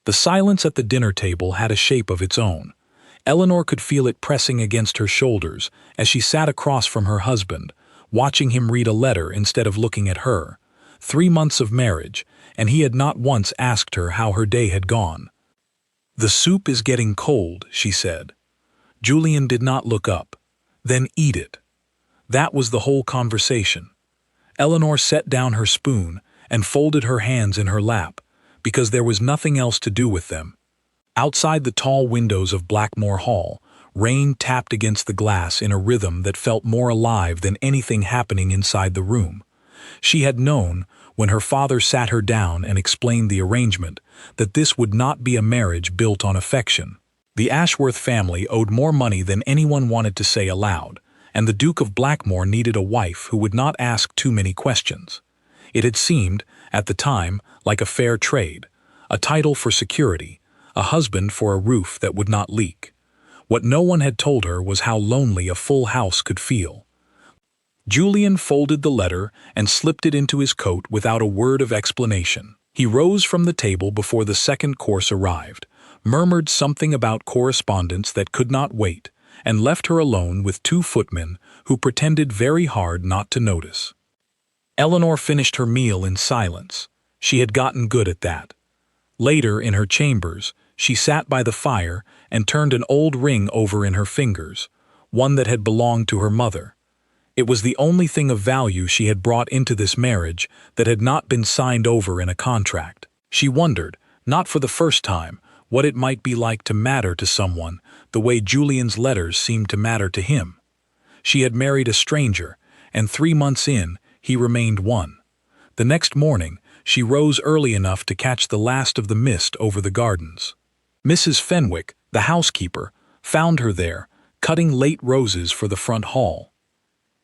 The silence at the dinner table had a shape of its own. Eleanor could feel it pressing against her shoulders as she sat across from her husband, watching him read a letter instead of looking at her. 3 months of marriage, and he had not once asked her how her day had gone. "The soup is getting cold," she said. Julian did not look up. "Then eat it." That was the whole conversation. Eleanor set down her spoon and folded her hands in her lap, because there was nothing else to do with them. Outside the tall windows of Blackmore Hall, rain tapped against the glass in a rhythm that felt more alive than anything happening inside the room. She had known, when her father sat her down and explained the arrangement, that this would not be a marriage built on affection. The Ashworth family owed more money than anyone wanted to say aloud, and the Duke of Blackmore needed a wife who would not ask too many questions. It had seemed, at the time, like a fair trade, a title for security, a husband for a roof that would not leak. What no one had told her was how lonely a full house could feel. Julian folded the letter and slipped it into his coat without a word of explanation. He rose from the table before the second course arrived, murmured something about correspondence that could not wait, and left her alone with 2 footmen who pretended very hard not to notice. Eleanor finished her meal in silence. She had gotten good at that. Later, in her chambers, she sat by the fire and turned an old ring over in her fingers, one that had belonged to her mother. It was the only thing of value she had brought into this marriage that had not been signed over in a contract. She wondered, not for the first time, what it might be like to matter to someone the way Julian's letters seemed to matter to him. She had married a stranger, and 3 months in, he remained one. The next morning, she rose early enough to catch the last of the mist over the gardens. Mrs. Fenwick, the housekeeper, found her there, cutting late roses for the front hall.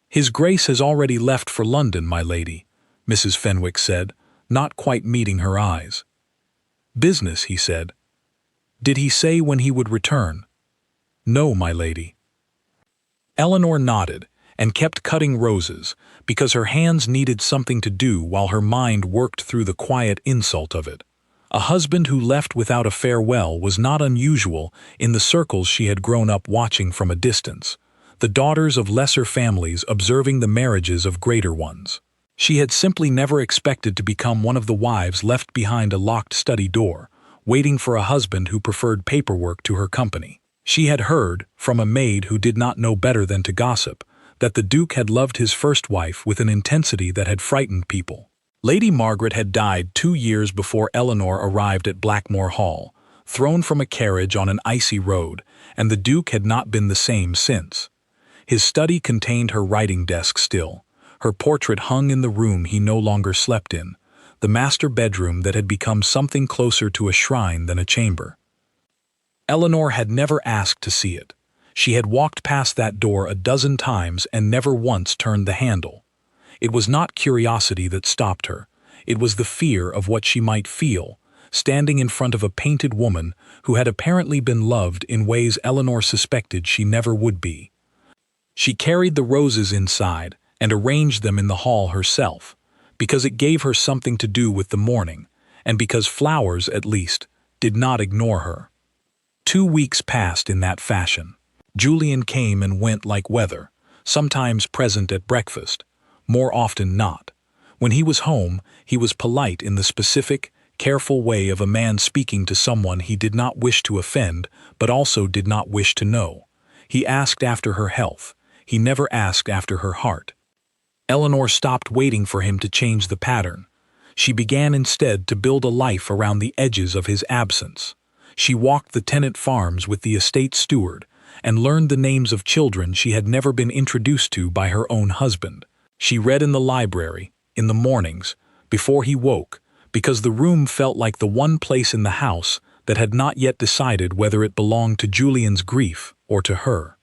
"His Grace has already left for London, my lady," Mrs. Fenwick said, not quite meeting her eyes. "Business," he said. "Did he say when he would return?" "No, my lady." Eleanor nodded and kept cutting roses because her hands needed something to do while her mind worked through the quiet insult of it. A husband who left without a farewell was not unusual in the circles she had grown up watching from a distance, the daughters of lesser families observing the marriages of greater ones. She had simply never expected to become one of the wives left behind a locked study door, waiting for a husband who preferred paperwork to her company. She had heard, from a maid who did not know better than to gossip, that the Duke had loved his first wife with an intensity that had frightened people. Lady Margaret had died 2 years before Eleanor arrived at Blackmore Hall, thrown from a carriage on an icy road, and the Duke had not been the same since. His study contained her writing desk still, her portrait hung in the room he no longer slept in, the master bedroom that had become something closer to a shrine than a chamber. Eleanor had never asked to see it. She had walked past that door a dozen times and never once turned the handle. It was not curiosity that stopped her. It was the fear of what she might feel, standing in front of a painted woman who had apparently been loved in ways Eleanor suspected she never would be. She carried the roses inside and arranged them in the hall herself, because it gave her something to do with the morning, and because flowers, at least, did not ignore her. 2 weeks passed in that fashion. Julian came and went like weather, sometimes present at breakfast, more often not. When he was home, he was polite in the specific, careful way of a man speaking to someone he did not wish to offend but also did not wish to know. He asked after her health. He never asked after her heart. Eleanor stopped waiting for him to change the pattern. She began instead to build a life around the edges of his absence. She walked the tenant farms with the estate steward and learned the names of children she had never been introduced to by her own husband. She read in the library, in the mornings, before he woke, because the room felt like the one place in the house that had not yet decided whether it belonged to Julian's grief or to her.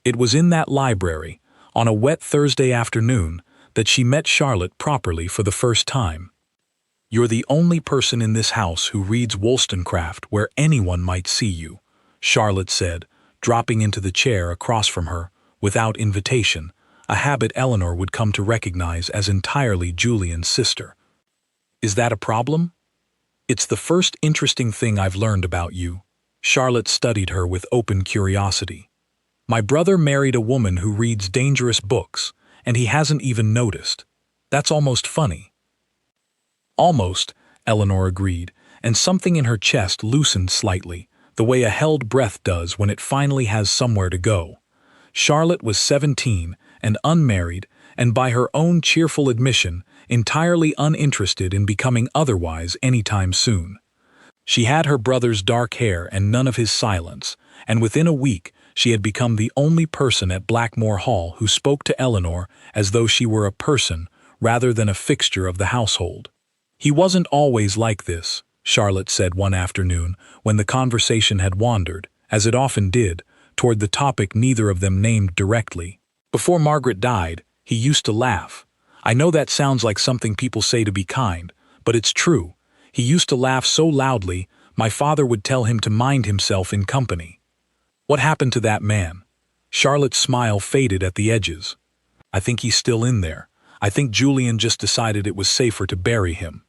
It was in that library, on a wet Thursday afternoon, that she met Charlotte properly for the first time. "You're the only person in this house who reads Wollstonecraft where anyone might see you," Charlotte said, dropping into the chair across from her, without invitation, a habit Eleanor would come to recognize as entirely Julian's sister. "Is that a problem?" It's the first interesting thing I've learned about you. Charlotte studied her with open curiosity. My brother married a woman who reads dangerous books, and he hasn't even noticed. That's almost funny. Almost, Eleanor agreed, and something in her chest loosened slightly, the way a held breath does when it finally has somewhere to go. Charlotte was 17 and unmarried, and by her own cheerful admission, entirely uninterested in becoming otherwise anytime soon. She had her brother's dark hair and none of his silence, and within a week she had become the only person at Blackmore Hall who spoke to Eleanor as though she were a person rather than a fixture of the household. "He wasn't always like this," Charlotte said one afternoon when the conversation had wandered, as it often did, toward the topic neither of them named directly. "Before Margaret died, he used to laugh. I know that sounds like something people say to be kind, but it's true. He used to laugh so loudly, my father would tell him to mind himself in company." "What happened to that man?" Charlotte's smile faded at the edges. "I think he's still in there. I think Julian just decided it was safer to bury him."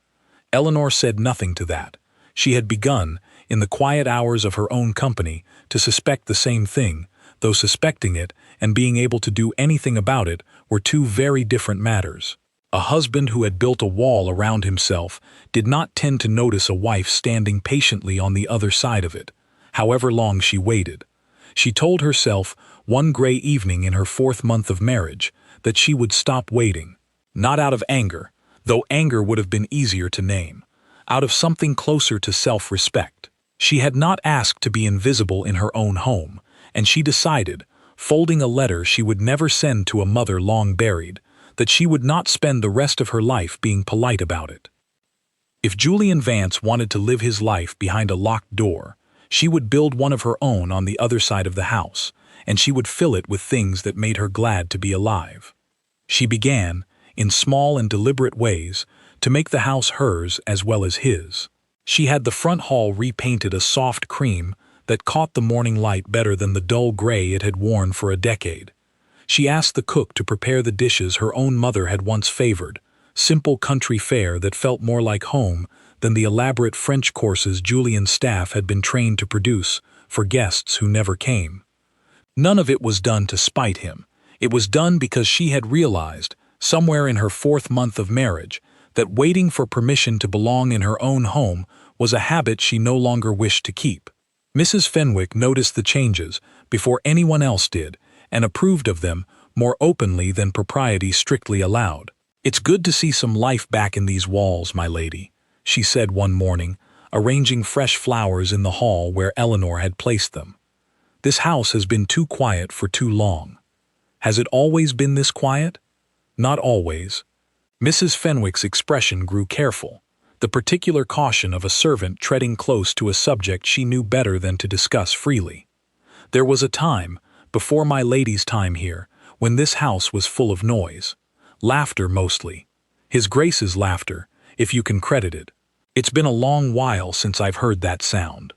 Eleanor said nothing to that. She had begun, in the quiet hours of her own company, to suspect the same thing, though suspecting it and being able to do anything about it were two very different matters. A husband who had built a wall around himself did not tend to notice a wife standing patiently on the other side of it, however long she waited. She told herself, one gray evening in her 4th month of marriage, that she would stop waiting. Not out of anger, though anger would have been easier to name, out of something closer to self-respect. She had not asked to be invisible in her own home, and she decided, folding a letter she would never send to a mother long buried, that she would not spend the rest of her life being polite about it. If Julian Vance wanted to live his life behind a locked door, she would build one of her own on the other side of the house, and she would fill it with things that made her glad to be alive. She began, in small and deliberate ways, to make the house hers as well as his. She had the front hall repainted a soft cream that caught the morning light better than the dull gray it had worn for a decade. She asked the cook to prepare the dishes her own mother had once favored, simple country fare that felt more like home than the elaborate French courses Julian's staff had been trained to produce for guests who never came. None of it was done to spite him. It was done because she had realized, somewhere in her 4th month of marriage, that waiting for permission to belong in her own home was a habit she no longer wished to keep. Mrs. Fenwick noticed the changes before anyone else did, and approved of them more openly than propriety strictly allowed. "It's good to see some life back in these walls, my lady," she said one morning, arranging fresh flowers in the hall where Eleanor had placed them. "This house has been too quiet for too long." "Has it always been this quiet?" "Not always." Mrs. Fenwick's expression grew careful, the particular caution of a servant treading close to a subject she knew better than to discuss freely. "There was a time, before my lady's time here, when this house was full of noise. Laughter mostly. His Grace's laughter, if you can credit it. It's been a long while since I've heard that sound."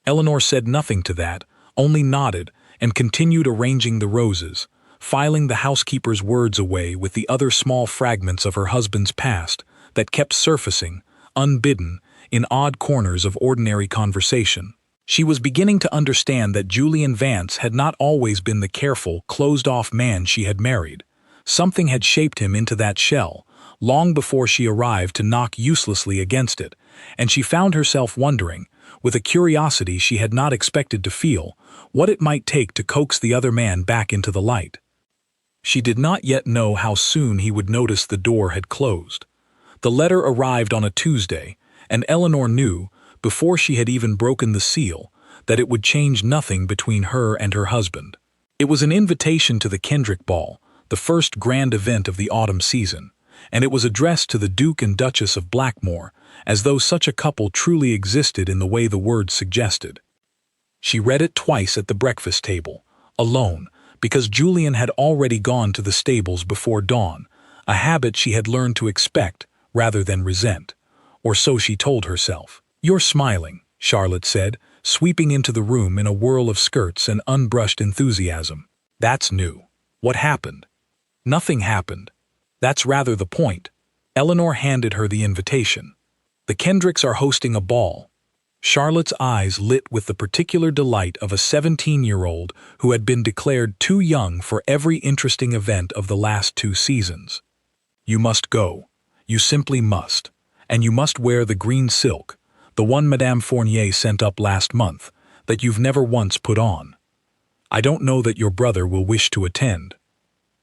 Eleanor said nothing to that, only nodded and continued arranging the roses, filing the housekeeper's words away with the other small fragments of her husband's past that kept surfacing, unbidden, in odd corners of ordinary conversation. She was beginning to understand that Julian Vance had not always been the careful, closed-off man she had married. Something had shaped him into that shell, long before she arrived to knock uselessly against it, and she found herself wondering, with a curiosity she had not expected to feel, what it might take to coax the other man back into the light. She did not yet know how soon he would notice the door had closed. The letter arrived on a Tuesday, and Eleanor knew, before she had even broken the seal, that it would change nothing between her and her husband. It was an invitation to the Kendrick Ball, the first grand event of the autumn season, and it was addressed to the Duke and Duchess of Blackmore, as though such a couple truly existed in the way the words suggested. She read it twice at the breakfast table, alone, because Julian had already gone to the stables before dawn, a habit she had learned to expect rather than resent, or so she told herself. "You're smiling," Charlotte said, sweeping into the room in a whirl of skirts and unbrushed enthusiasm. "That's new. What happened?" "Nothing happened. That's rather the point." Eleanor handed her the invitation. The Kendricks are hosting a ball. Charlotte's eyes lit with the particular delight of a 17-year-old who had been declared too young for every interesting event of the last 2 seasons. You must go. You simply must. And you must wear the green silk, the one Madame Fournier sent up last month, that you've never once put on. I don't know that your brother will wish to attend.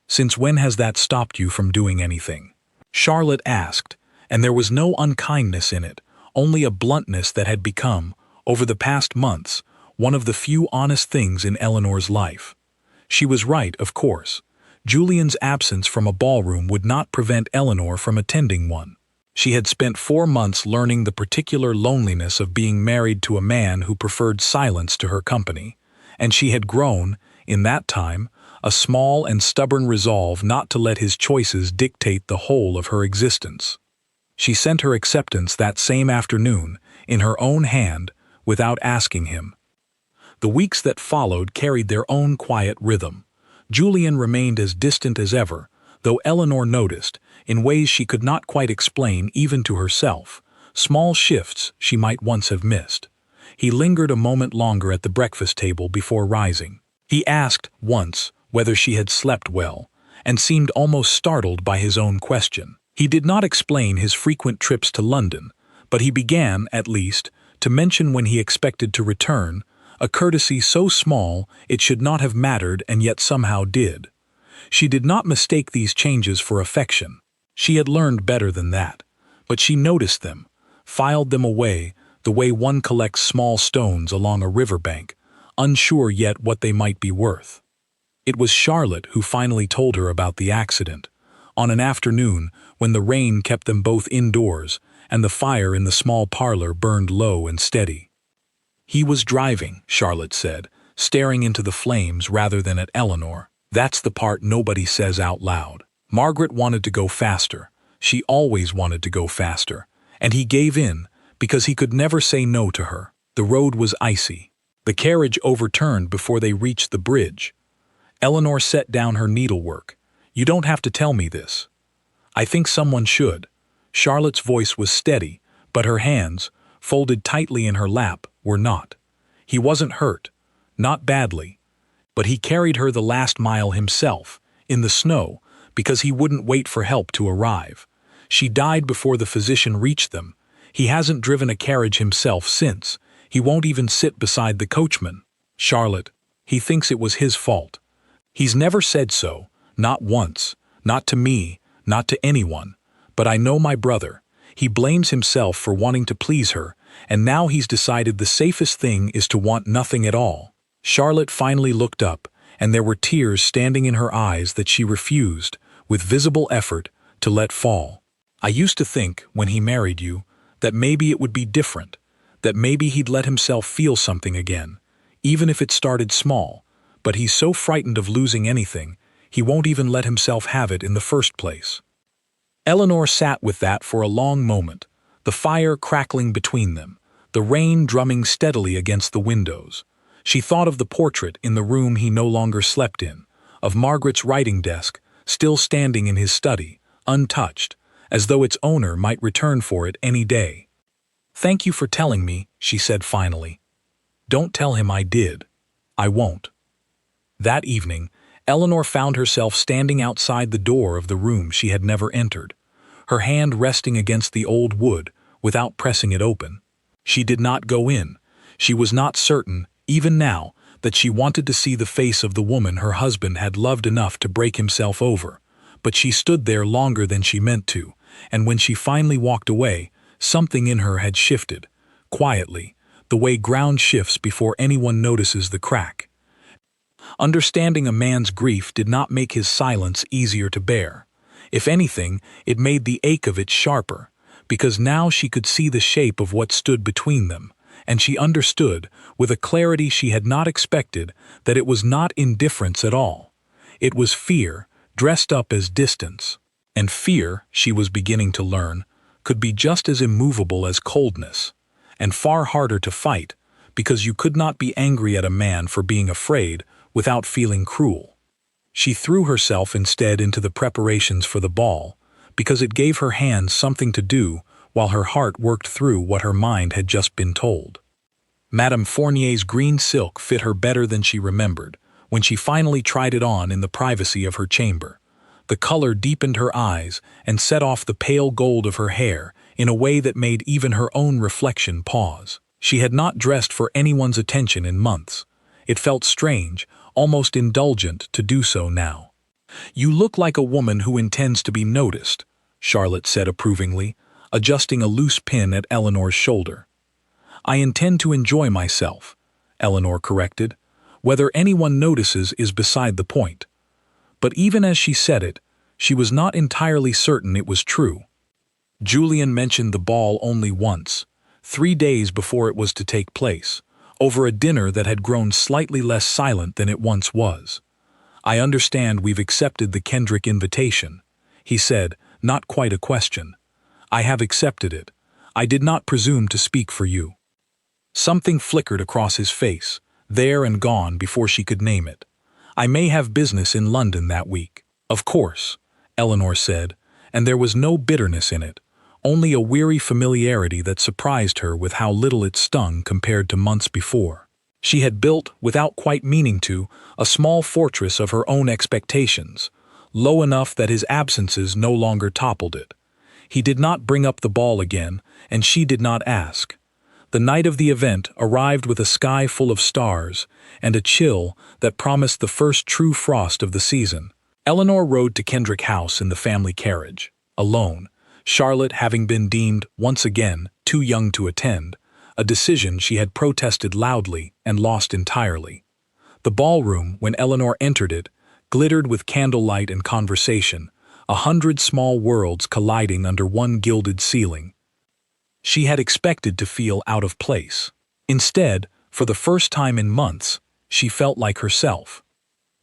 Since when has that stopped you from doing anything? Charlotte asked, and there was no unkindness in it, only a bluntness that had become, over the past months, one of the few honest things in Eleanor's life. She was right, of course. Julian's absence from a ballroom would not prevent Eleanor from attending one. She had spent 4 months learning the particular loneliness of being married to a man who preferred silence to her company, and she had grown, in that time, a small and stubborn resolve not to let his choices dictate the whole of her existence. She sent her acceptance that same afternoon, in her own hand, without asking him. The weeks that followed carried their own quiet rhythm. Julian remained as distant as ever, though Eleanor noticed, in ways she could not quite explain even to herself, small shifts she might once have missed. He lingered a moment longer at the breakfast table before rising. He asked, once, whether she had slept well, and seemed almost startled by his own question. He did not explain his frequent trips to London, but he began, at least, to mention when he expected to return, a courtesy so small it should not have mattered and yet somehow did. She did not mistake these changes for affection. She had learned better than that, but she noticed them, filed them away, the way one collects small stones along a riverbank, unsure yet what they might be worth. It was Charlotte who finally told her about the accident, on an afternoon when the rain kept them both indoors and the fire in the small parlor burned low and steady. He was driving, Charlotte said, staring into the flames rather than at Eleanor. That's the part nobody says out loud. Margaret wanted to go faster. She always wanted to go faster. And he gave in, because he could never say no to her. The road was icy. The carriage overturned before they reached the bridge. Eleanor set down her needlework. You don't have to tell me this. I think someone should. Charlotte's voice was steady, but her hands, folded tightly in her lap, were not. He wasn't hurt. Not badly. But he carried her the last mile himself, in the snow, because he wouldn't wait for help to arrive. She died before the physician reached them. He hasn't driven a carriage himself since. He won't even sit beside the coachman. Charlotte, he thinks it was his fault. He's never said so, not once, not to me, not to anyone. But I know my brother. He blames himself for wanting to please her, and now he's decided the safest thing is to want nothing at all. Charlotte finally looked up, and there were tears standing in her eyes that she refused, with visible effort, to let fall. I used to think, when he married you, that maybe it would be different, that maybe he'd let himself feel something again, even if it started small, but he's so frightened of losing anything, he won't even let himself have it in the first place. Eleanor sat with that for a long moment, the fire crackling between them, the rain drumming steadily against the windows. She thought of the portrait in the room he no longer slept in, of Margaret's writing desk, still standing in his study, untouched, as though its owner might return for it any day. "Thank you for telling me," she said finally. "Don't tell him I did. I won't." That evening, Eleanor found herself standing outside the door of the room she had never entered, her hand resting against the old wood without pressing it open. She did not go in. She was not certain, even now, that she wanted to see the face of the woman her husband had loved enough to break himself over, but she stood there longer than she meant to, and when she finally walked away, something in her had shifted, quietly, the way ground shifts before anyone notices the crack. Understanding a man's grief did not make his silence easier to bear. If anything, it made the ache of it sharper, because now she could see the shape of what stood between them, and she understood, with a clarity she had not expected, that it was not indifference at all. It was fear, dressed up as distance. And fear, she was beginning to learn, could be just as immovable as coldness, and far harder to fight, because you could not be angry at a man for being afraid without feeling cruel. She threw herself instead into the preparations for the ball, because it gave her hands something to do while her heart worked through what her mind had just been told. Madame Fournier's green silk fit her better than she remembered, when she finally tried it on in the privacy of her chamber. The color deepened her eyes and set off the pale gold of her hair in a way that made even her own reflection pause. She had not dressed for anyone's attention in months. It felt strange, almost indulgent, to do so now. "You look like a woman who intends to be noticed," Charlotte said approvingly, adjusting a loose pin at Eleanor's shoulder. "I intend to enjoy myself," Eleanor corrected. "Whether anyone notices is beside the point." But even as she said it, she was not entirely certain it was true. Julian mentioned the ball only once, 3 days before it was to take place, over a dinner that had grown slightly less silent than it once was. "I understand we've accepted the Kendrick invitation," he said, not quite a question. "I have accepted it. I did not presume to speak for you." Something flickered across his face, there and gone before she could name it. "I may have business in London that week." "Of course," Eleanor said, and there was no bitterness in it, only a weary familiarity that surprised her with how little it stung compared to months before. She had built, without quite meaning to, a small fortress of her own expectations, low enough that his absences no longer toppled it. He did not bring up the ball again, and she did not ask. The night of the event arrived with a sky full of stars and a chill that promised the first true frost of the season. Eleanor rode to Kendrick House in the family carriage, alone, Charlotte having been deemed, once again, too young to attend, a decision she had protested loudly and lost entirely. The ballroom, when Eleanor entered it, glittered with candlelight and conversation, 100 small worlds colliding under one gilded ceiling. She had expected to feel out of place. Instead, for the first time in months, she felt like herself.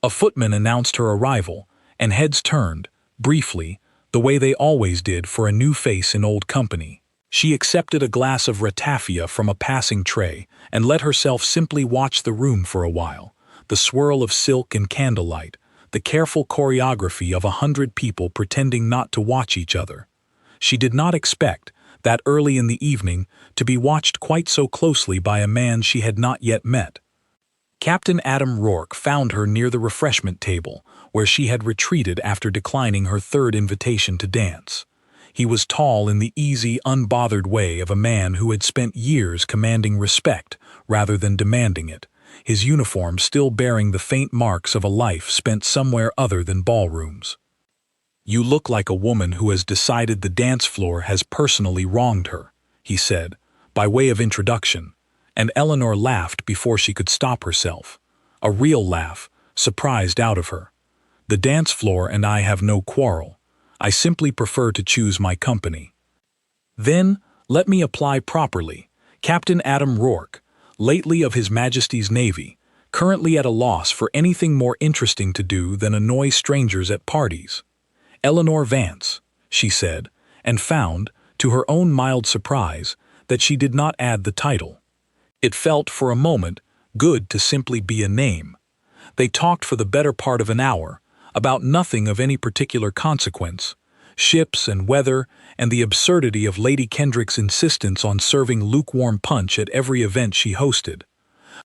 A footman announced her arrival, and heads turned, briefly, the way they always did for a new face in old company. She accepted a glass of ratafia from a passing tray and let herself simply watch the room for a while, the swirl of silk and candlelight, the careful choreography of 100 people pretending not to watch each other. She did not expect, that early in the evening, to be watched quite so closely by a man she had not yet met. Captain Adam Rourke found her near the refreshment table, where she had retreated after declining her 3rd invitation to dance. He was tall in the easy, unbothered way of a man who had spent years commanding respect rather than demanding it, his uniform still bearing the faint marks of a life spent somewhere other than ballrooms. "You look like a woman who has decided the dance floor has personally wronged her," he said, by way of introduction, and Eleanor laughed before she could stop herself. A real laugh, surprised out of her. "The dance floor and I have no quarrel. I simply prefer to choose my company." "Then, let me apply properly. Captain Adam Rourke, lately of His Majesty's Navy, currently at a loss for anything more interesting to do than annoy strangers at parties. Eleanor Vance," she said, and found, to her own mild surprise, that she did not add the title. It felt, for a moment, good to simply be a name. They talked for the better part of an hour, about nothing of any particular consequence, ships and weather, and the absurdity of Lady Kendrick's insistence on serving lukewarm punch at every event she hosted.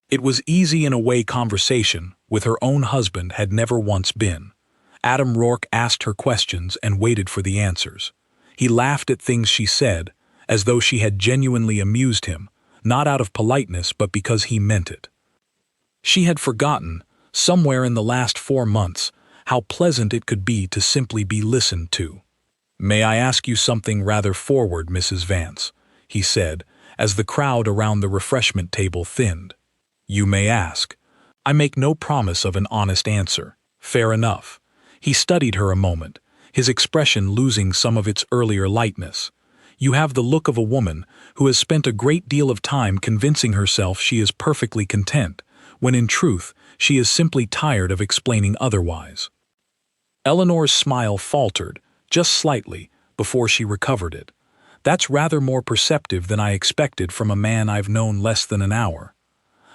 It was easy in a way conversation, with her own husband, had never once been. Adam Rourke asked her questions and waited for the answers. He laughed at things she said, as though she had genuinely amused him, not out of politeness but because he meant it. She had forgotten, somewhere in the last 4 months, how pleasant it could be to simply be listened to. "May I ask you something rather forward, Mrs. Vance?" he said, as the crowd around the refreshment table thinned. "You may ask. I make no promise of an honest answer. Fair enough." He studied her a moment, his expression losing some of its earlier lightness. "You have the look of a woman who has spent a great deal of time convincing herself she is perfectly content, when in truth she is simply tired of explaining otherwise." Eleanor's smile faltered, just slightly, before she recovered it. "That's rather more perceptive than I expected from a man I've known less than an hour.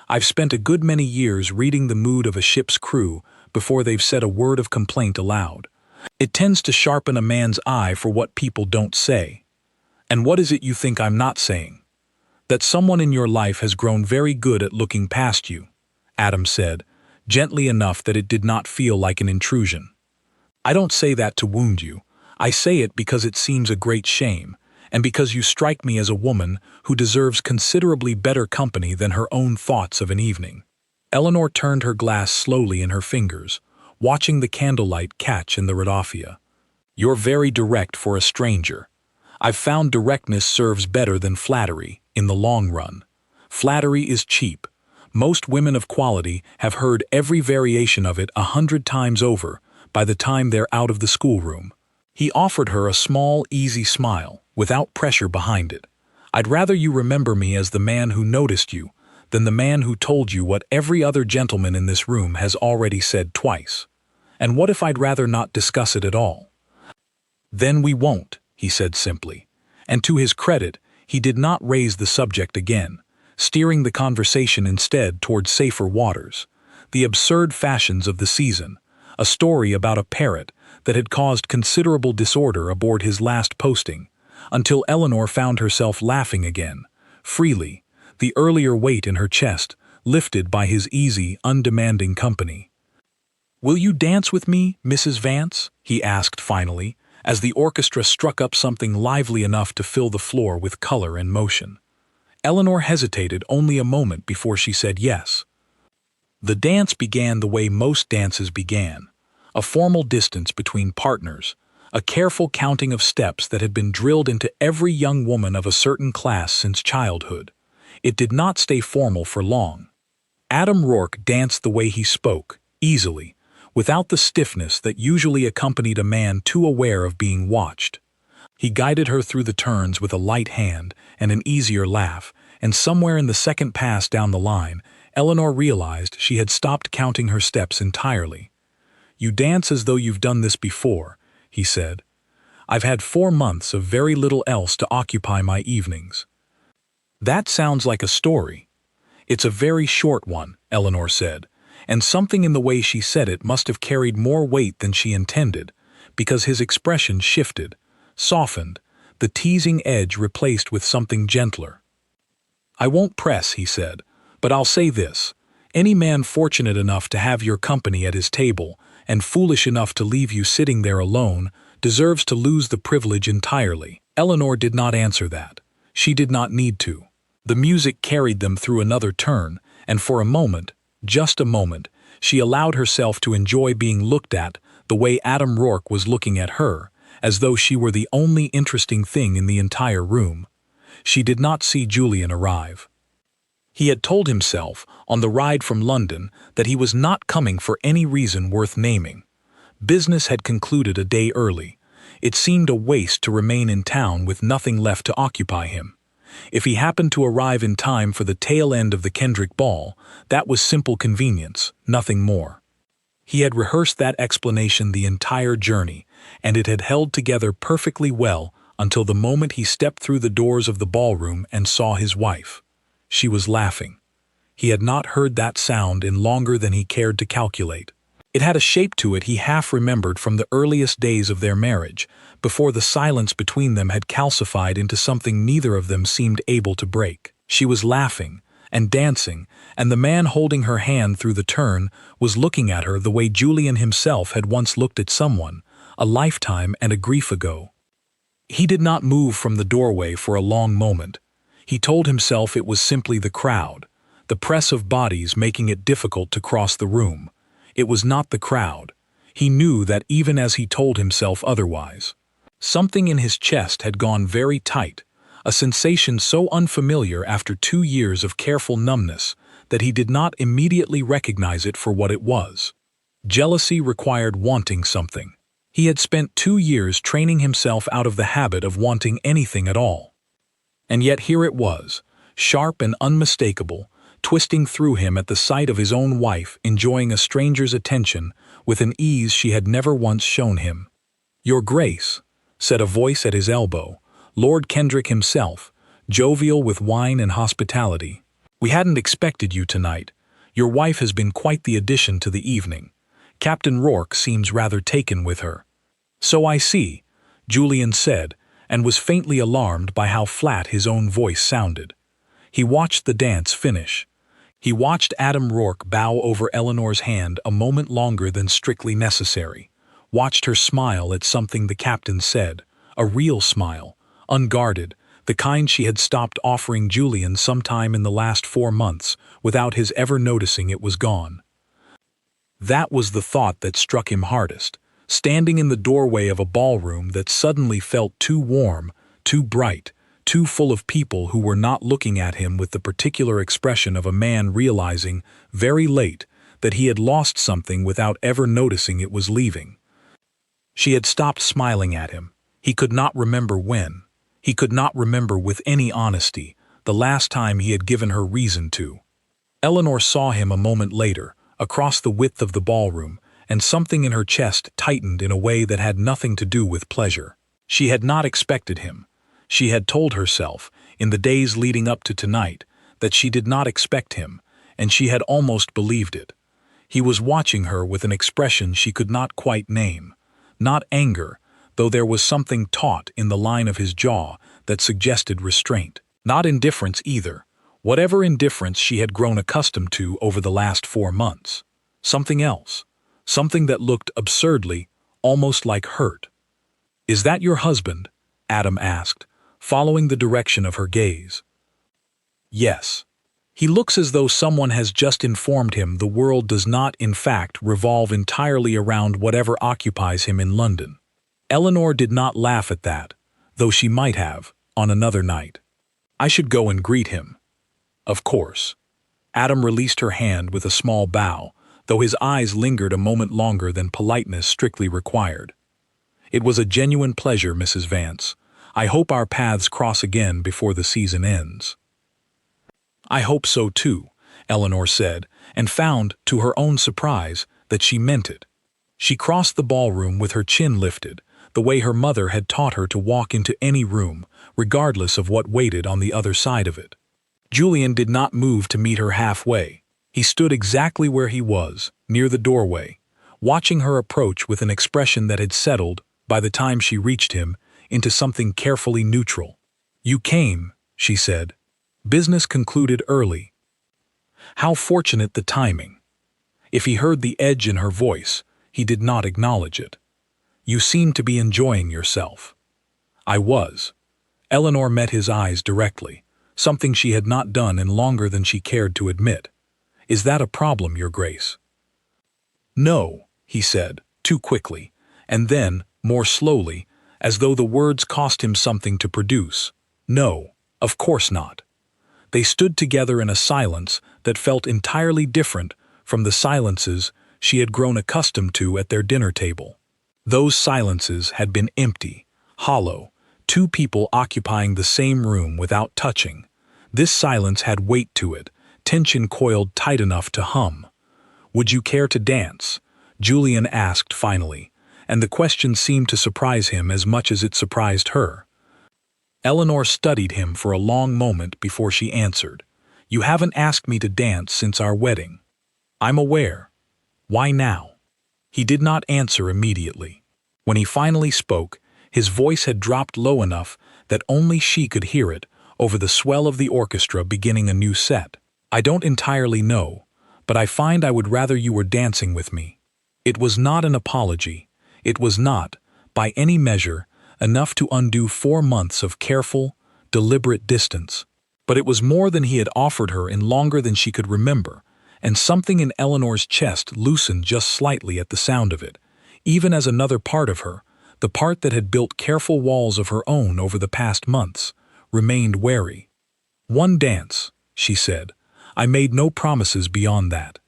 I've spent a good many years reading the mood of a ship's crew before they've said a word of complaint aloud. It tends to sharpen a man's eye for what people don't say." And what is it you think I'm not saying? That someone in your life has grown very good at looking past you, Adam said, gently enough that it did not feel like an intrusion. I don't say that to wound you. I say it because it seems a great shame, and because you strike me as a woman who deserves considerably better company than her own thoughts of an evening. Eleanor turned her glass slowly in her fingers, watching the candlelight catch in the ratafia. You're very direct for a stranger. I've found directness serves better than flattery in the long run. Flattery is cheap. Most women of quality have heard every variation of it 100 times over by the time they're out of the schoolroom. He offered her a small, easy smile, without pressure behind it. I'd rather you remember me as the man who noticed you than the man who told you what every other gentleman in this room has already said twice. And what if I'd rather not discuss it at all? Then we won't, he said simply. And to his credit, he did not raise the subject again, steering the conversation instead toward safer waters. The absurd fashions of the season, a story about a parrot that had caused considerable disorder aboard his last posting, until Eleanor found herself laughing again, freely, the earlier weight in her chest lifted by his easy, undemanding company. "Will you dance with me, Mrs. Vance?" he asked finally, as the orchestra struck up something lively enough to fill the floor with color and motion. Eleanor hesitated only a moment before she said yes. The dance began the way most dances began, a formal distance between partners, a careful counting of steps that had been drilled into every young woman of a certain class since childhood. It did not stay formal for long. Adam Rourke danced the way he spoke, easily, without the stiffness that usually accompanied a man too aware of being watched. He guided her through the turns with a light hand and an easier laugh, and somewhere in the second pass down the line, Eleanor realized she had stopped counting her steps entirely. "You dance as though you've done this before," he said. "I've had 4 months of very little else to occupy my evenings." "That sounds like a story." "It's a very short one," Eleanor said, and something in the way she said it must have carried more weight than she intended, because his expression shifted, softened, the teasing edge replaced with something gentler. "I won't press," he said, "but I'll say this. Any man fortunate enough to have your company at his table and foolish enough to leave you sitting there alone deserves to lose the privilege entirely." Eleanor did not answer that. She did not need to. The music carried them through another turn, and for a moment, just a moment, she allowed herself to enjoy being looked at the way Adam Rourke was looking at her, as though she were the only interesting thing in the entire room. She did not see Julian arrive. He had told himself, on the ride from London, that he was not coming for any reason worth naming. Business had concluded a day early. It seemed a waste to remain in town with nothing left to occupy him. If he happened to arrive in time for the tail end of the Kendrick ball, that was simple convenience, nothing more. He had rehearsed that explanation the entire journey, and it had held together perfectly well until the moment he stepped through the doors of the ballroom and saw his wife. She was laughing. He had not heard that sound in longer than he cared to calculate. It had a shape to it he half remembered from the earliest days of their marriage, before the silence between them had calcified into something neither of them seemed able to break. She was laughing and dancing, and the man holding her hand through the turn was looking at her the way Julian himself had once looked at someone, a lifetime and a grief ago. He did not move from the doorway for a long moment. He told himself it was simply the crowd, the press of bodies making it difficult to cross the room. It was not the crowd. He knew that even as he told himself otherwise. Something in his chest had gone very tight, a sensation so unfamiliar after 2 years of careful numbness that he did not immediately recognize it for what it was. Jealousy required wanting something. He had spent 2 years training himself out of the habit of wanting anything at all. And yet here it was, sharp and unmistakable, twisting through him at the sight of his own wife enjoying a stranger's attention with an ease she had never once shown him. "Your Grace," said a voice at his elbow, Lord Kendrick himself, jovial with wine and hospitality. "We hadn't expected you tonight. Your wife has been quite the addition to the evening. Captain Rourke seems rather taken with her." "So I see," Julian said, and was faintly alarmed by how flat his own voice sounded. He watched the dance finish. He watched Adam Rourke bow over Eleanor's hand a moment longer than strictly necessary, watched her smile at something the captain said, a real smile, unguarded, the kind she had stopped offering Julian sometime in the last 4 months without his ever noticing it was gone. That was the thought that struck him hardest, standing in the doorway of a ballroom that suddenly felt too warm, too bright, too full of people who were not looking at him with the particular expression of a man realizing, very late, that he had lost something without ever noticing it was leaving. She had stopped smiling at him. He could not remember when. He could not remember with any honesty the last time he had given her reason to. Eleanor saw him a moment later, across the width of the ballroom, and something in her chest tightened in a way that had nothing to do with pleasure. She had not expected him. She had told herself, in the days leading up to tonight, that she did not expect him, and she had almost believed it. He was watching her with an expression she could not quite name. Not anger, though there was something taut in the line of his jaw that suggested restraint. Not indifference either, whatever indifference she had grown accustomed to over the last 4 months. Something else. Something that looked absurdly, almost like hurt. "Is that your husband?" Adam asked, following the direction of her gaze. "Yes. He looks as though someone has just informed him the world does not, in fact, revolve entirely around whatever occupies him in London." Eleanor did not laugh at that, though she might have, on another night. "I should go and greet him." "Of course." Adam released her hand with a small bow, though his eyes lingered a moment longer than politeness strictly required. "It was a genuine pleasure, Mrs. Vance. I hope our paths cross again before the season ends." "I hope so too," Eleanor said, and found, to her own surprise, that she meant it. She crossed the ballroom with her chin lifted, the way her mother had taught her to walk into any room, regardless of what waited on the other side of it. Julian did not move to meet her halfway. He stood exactly where he was, near the doorway, watching her approach with an expression that had settled, by the time she reached him, into something carefully neutral. "You came," she said. "Business concluded early." How fortunate the timing. If he heard the edge in her voice, he did not acknowledge it. "You seem to be enjoying yourself." "I was." Eleanor met his eyes directly, something she had not done in longer than she cared to admit. "Is that a problem, Your Grace?" "No," he said, too quickly, and then, more slowly, as though the words cost him something to produce. "No, of course not." They stood together in a silence that felt entirely different from the silences she had grown accustomed to at their dinner table. Those silences had been empty, hollow, two people occupying the same room without touching. This silence had weight to it, tension coiled tight enough to hum. "Would you care to dance?" Julian asked finally, and the question seemed to surprise him as much as it surprised her. Eleanor studied him for a long moment before she answered. "You haven't asked me to dance since our wedding." "I'm aware. Why now?" He did not answer immediately. When he finally spoke, his voice had dropped low enough that only she could hear it over the swell of the orchestra beginning a new set. "I don't entirely know, but I find I would rather you were dancing with me." It was not an apology. It was not, by any measure, enough to undo 4 months of careful, deliberate distance. But it was more than he had offered her in longer than she could remember, and something in Eleanor's chest loosened just slightly at the sound of it, even as another part of her, the part that had built careful walls of her own over the past months, remained wary. "One dance," she said. "I made no promises beyond that."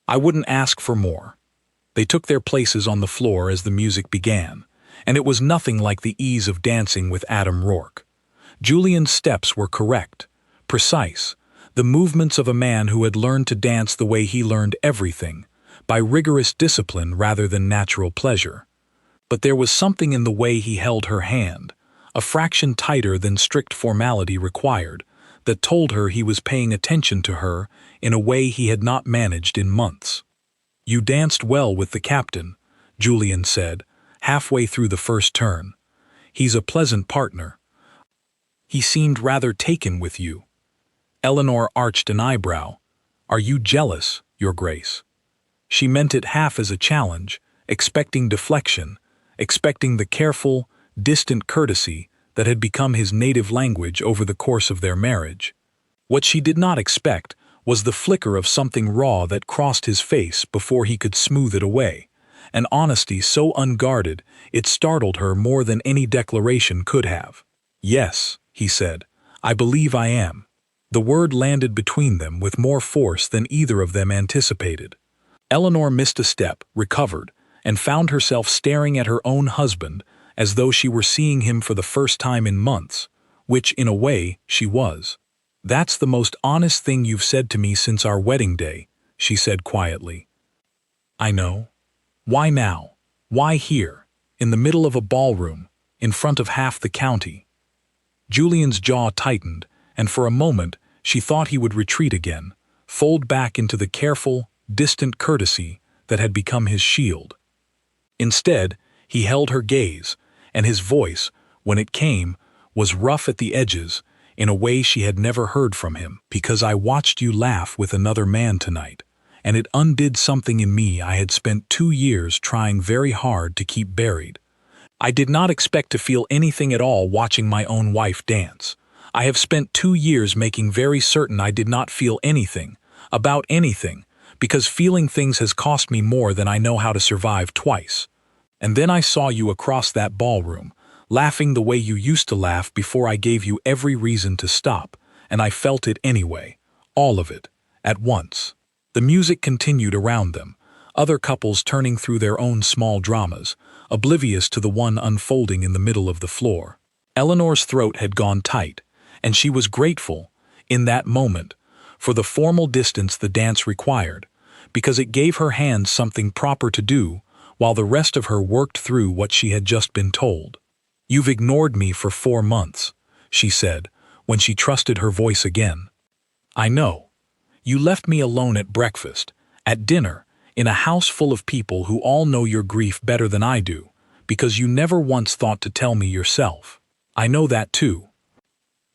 "I wouldn't ask for more." They took their places on the floor as the music began, and it was nothing like the ease of dancing with Adam Rourke. Julian's steps were correct, precise, the movements of a man who had learned to dance the way he learned everything, by rigorous discipline rather than natural pleasure. But there was something in the way he held her hand, a fraction tighter than strict formality required, that told her he was paying attention to her in a way he had not managed in months. "You danced well with the captain," Julian said, halfway through the first turn. He's a pleasant partner. He seemed rather taken with you." Eleanor arched an eyebrow. "Are you jealous, Your Grace?" She meant it half as a challenge, expecting deflection, expecting the careful, distant courtesy that had become his native language over the course of their marriage. What she did not expect was the flicker of something raw that crossed his face before he could smooth it away, an honesty so unguarded it startled her more than any declaration could have. "Yes," he said, "I believe I am." The word landed between them with more force than either of them anticipated. Eleanor missed a step, recovered, and found herself staring at her own husband as though she were seeing him for the first time in months, which, in a way, she was. "That's the most honest thing you've said to me since our wedding day," she said quietly. "I know. Why now? Why here, in the middle of a ballroom, in front of half the county?" Julian's jaw tightened, and for a moment she thought he would retreat again, fold back into the careful, distant courtesy that had become his shield. Instead, he held her gaze, and his voice, when it came, was rough at the edges, in a way she had never heard from him. "Because I watched you laugh with another man tonight, and it undid something in me I had spent 2 years trying very hard to keep buried. I did not expect to feel anything at all watching my own wife dance. I have spent 2 years making very certain I did not feel anything, about anything, because feeling things has cost me more than I know how to survive twice. And then I saw you across that ballroom, laughing the way you used to laugh before I gave you every reason to stop, and I felt it anyway, all of it, at once." The music continued around them, other couples turning through their own small dramas, oblivious to the one unfolding in the middle of the floor. Eleanor's throat had gone tight, and she was grateful, in that moment, for the formal distance the dance required, because it gave her hands something proper to do, while the rest of her worked through what she had just been told. "You've ignored me for 4 months, she said, when she trusted her voice again. "I know. You left me alone at breakfast, at dinner, in a house full of people who all know your grief better than I do, because you never once thought to tell me yourself. I know that too.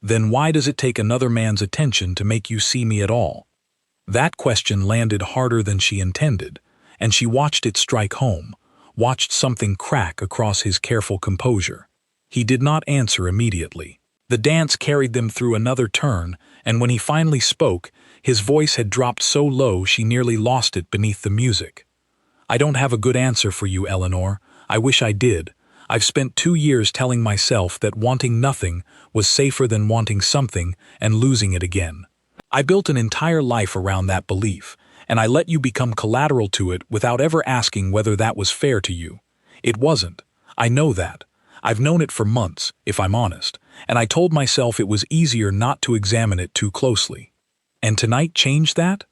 Then why does it take another man's attention to make you see me at all?" That question landed harder than she intended, and she watched it strike home, watched something crack across his careful composure. He did not answer immediately. The dance carried them through another turn, and when he finally spoke, his voice had dropped so low she nearly lost it beneath the music. "I don't have a good answer for you, Eleanor. I wish I did. I've spent 2 years telling myself that wanting nothing was safer than wanting something and losing it again. I built an entire life around that belief, and I let you become collateral to it without ever asking whether that was fair to you. It wasn't. I know that. I've known it for months, if I'm honest, and I told myself it was easier not to examine it too closely. And tonight changed that?"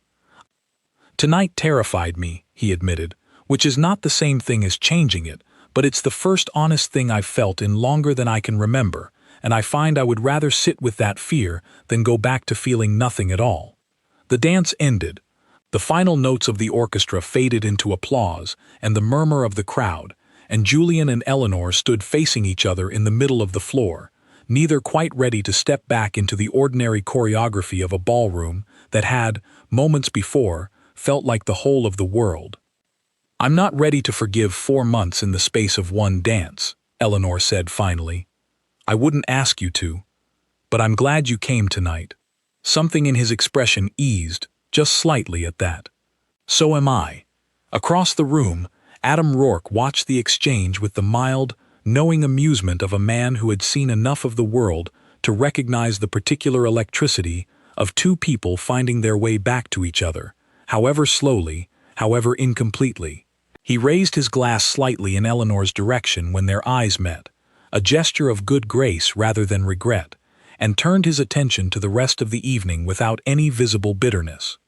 "Tonight terrified me," he admitted, "which is not the same thing as changing it, but it's the first honest thing I've felt in longer than I can remember, and I find I would rather sit with that fear than go back to feeling nothing at all." The dance ended. The final notes of the orchestra faded into applause and the murmur of the crowd, and Julian and Eleanor stood facing each other in the middle of the floor, neither quite ready to step back into the ordinary choreography of a ballroom that had, moments before, felt like the whole of the world. "I'm not ready to forgive 4 months in the space of one dance," Eleanor said finally. "I wouldn't ask you to, but I'm glad you came tonight." Something in his expression eased, just slightly at that. "So am I." Across the room, Adam Rourke watched the exchange with the mild, knowing amusement of a man who had seen enough of the world to recognize the particular electricity of 2 people finding their way back to each other, however slowly, however incompletely. He raised his glass slightly in Eleanor's direction when their eyes met, a gesture of good grace rather than regret, and turned his attention to the rest of the evening without any visible bitterness.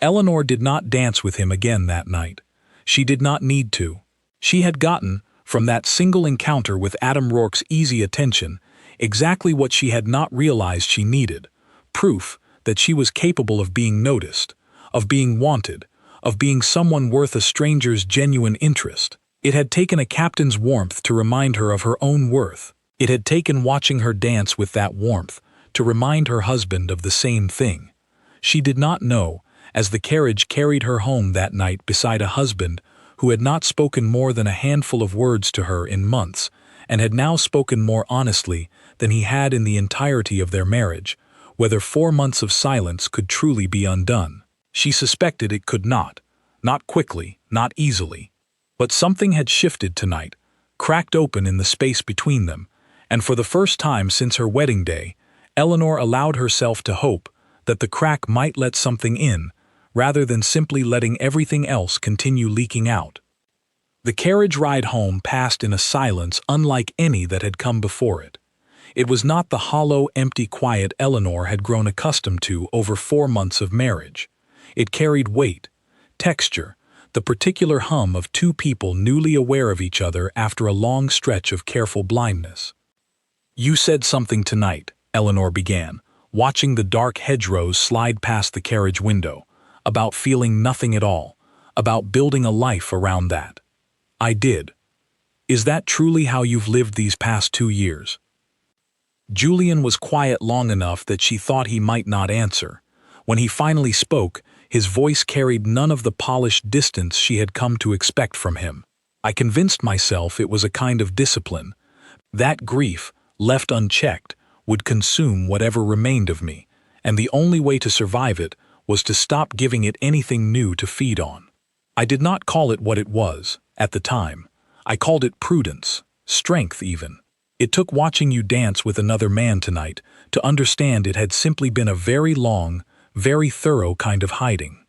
Eleanor did not dance with him again that night. She did not need to. She had gotten, from that single encounter with Adam Rourke's easy attention, exactly what she had not realized she needed: proof that she was capable of being noticed, of being wanted, of being someone worth a stranger's genuine interest. It had taken a captain's warmth to remind her of her own worth, It had taken watching her dance with that warmth to remind her husband of the same thing. She did not know, as the carriage carried her home that night beside a husband who had not spoken more than a handful of words to her in months, and had now spoken more honestly than he had in the entirety of their marriage, whether 4 months of silence could truly be undone. She suspected it could not quickly, not easily. But something had shifted tonight, cracked open in the space between them, and for the first time since her wedding day, Eleanor allowed herself to hope that the crack might let something in, rather than simply letting everything else continue leaking out. The carriage ride home passed in a silence unlike any that had come before it. It was not the hollow, empty quiet Eleanor had grown accustomed to over 4 months of marriage. It carried weight, texture, the particular hum of two people newly aware of each other after a long stretch of careful blindness. "You said something tonight," Eleanor began, watching the dark hedgerows slide past the carriage window, "about feeling nothing at all, about building a life around that." "I did. Is that truly how you've lived these past 2 years?" Julian was quiet long enough that she thought he might not answer. When he finally spoke, his voice carried none of the polished distance she had come to expect from him. "I convinced myself it was a kind of discipline. That grief, left unchecked, would consume whatever remained of me, and the only way to survive it was to stop giving it anything new to feed on. I did not call it what it was, at the time. I called it prudence, strength even. It took watching you dance with another man tonight to understand it had simply been a very long, very thorough kind of hiding.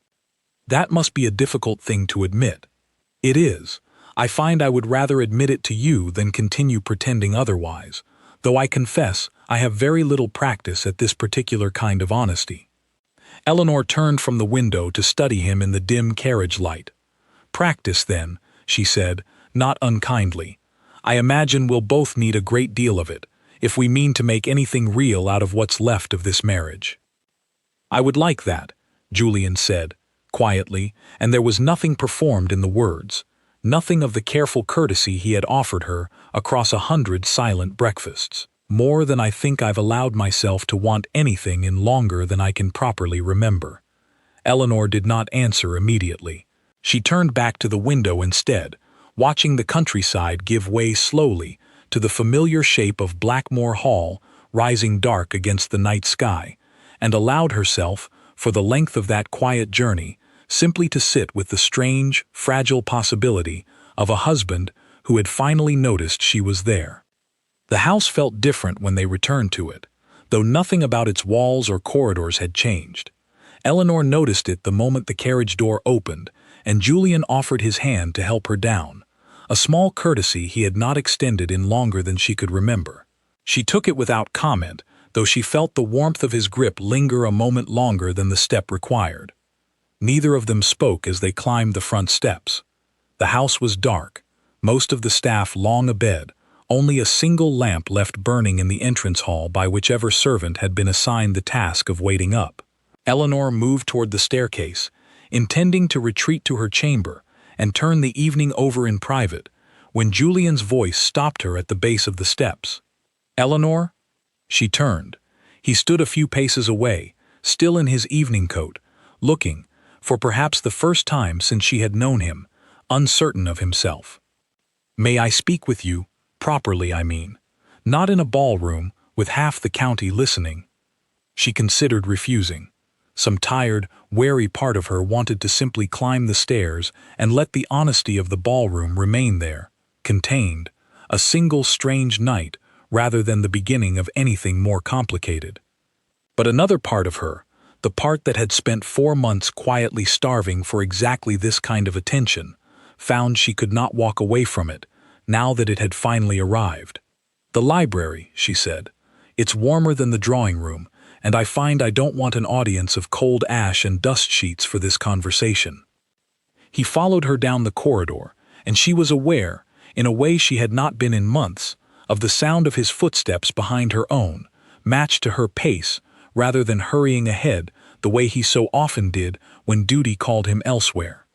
That must be a difficult thing to admit. It is. I find I would rather admit it to you than continue pretending otherwise, though I confess I have very little practice at this particular kind of honesty." Eleanor turned from the window to study him in the dim carriage light. "Practice, then," she said, not unkindly. "I imagine we'll both need a great deal of it, if we mean to make anything real out of what's left of this marriage." "I would like that," Julian said, quietly, and there was nothing performed in the words, nothing of the careful courtesy he had offered her across 100 silent breakfasts. "More than I think I've allowed myself to want anything in longer than I can properly remember." Eleanor did not answer immediately. She turned back to the window instead, watching the countryside give way slowly to the familiar shape of Blackmore Hall rising dark against the night sky, and allowed herself, for the length of that quiet journey, simply to sit with the strange, fragile possibility of a husband who had finally noticed she was there. The house felt different when they returned to it, though nothing about its walls or corridors had changed. Eleanor noticed it the moment the carriage door opened, and Julian offered his hand to help her down, a small courtesy he had not extended in longer than she could remember. She took it without comment, though she felt the warmth of his grip linger a moment longer than the step required. Neither of them spoke as they climbed the front steps. The house was dark, most of the staff long abed, only a single lamp left burning in the entrance hall by whichever servant had been assigned the task of waiting up. Eleanor moved toward the staircase, intending to retreat to her chamber and turn the evening over in private, when Julian's voice stopped her at the base of the steps. "Eleanor?" She turned. He stood a few paces away, still in his evening coat, looking, for perhaps the first time since she had known him, uncertain of himself. "May I speak with you, properly I mean, not in a ballroom with half the county listening?" She considered refusing. Some tired, wary part of her wanted to simply climb the stairs and let the honesty of the ballroom remain there, contained, a single strange night rather than the beginning of anything more complicated. But another part of her, the part that had spent 4 months quietly starving for exactly this kind of attention, found she could not walk away from it, now that it had finally arrived. "The library," she said. "It's warmer than the drawing room, and I find I don't want an audience of cold ash and dust sheets for this conversation." He followed her down the corridor, and she was aware, in a way she had not been in months, of the sound of his footsteps behind her own, matched to her pace, rather than hurrying ahead the way he so often did when duty called him elsewhere.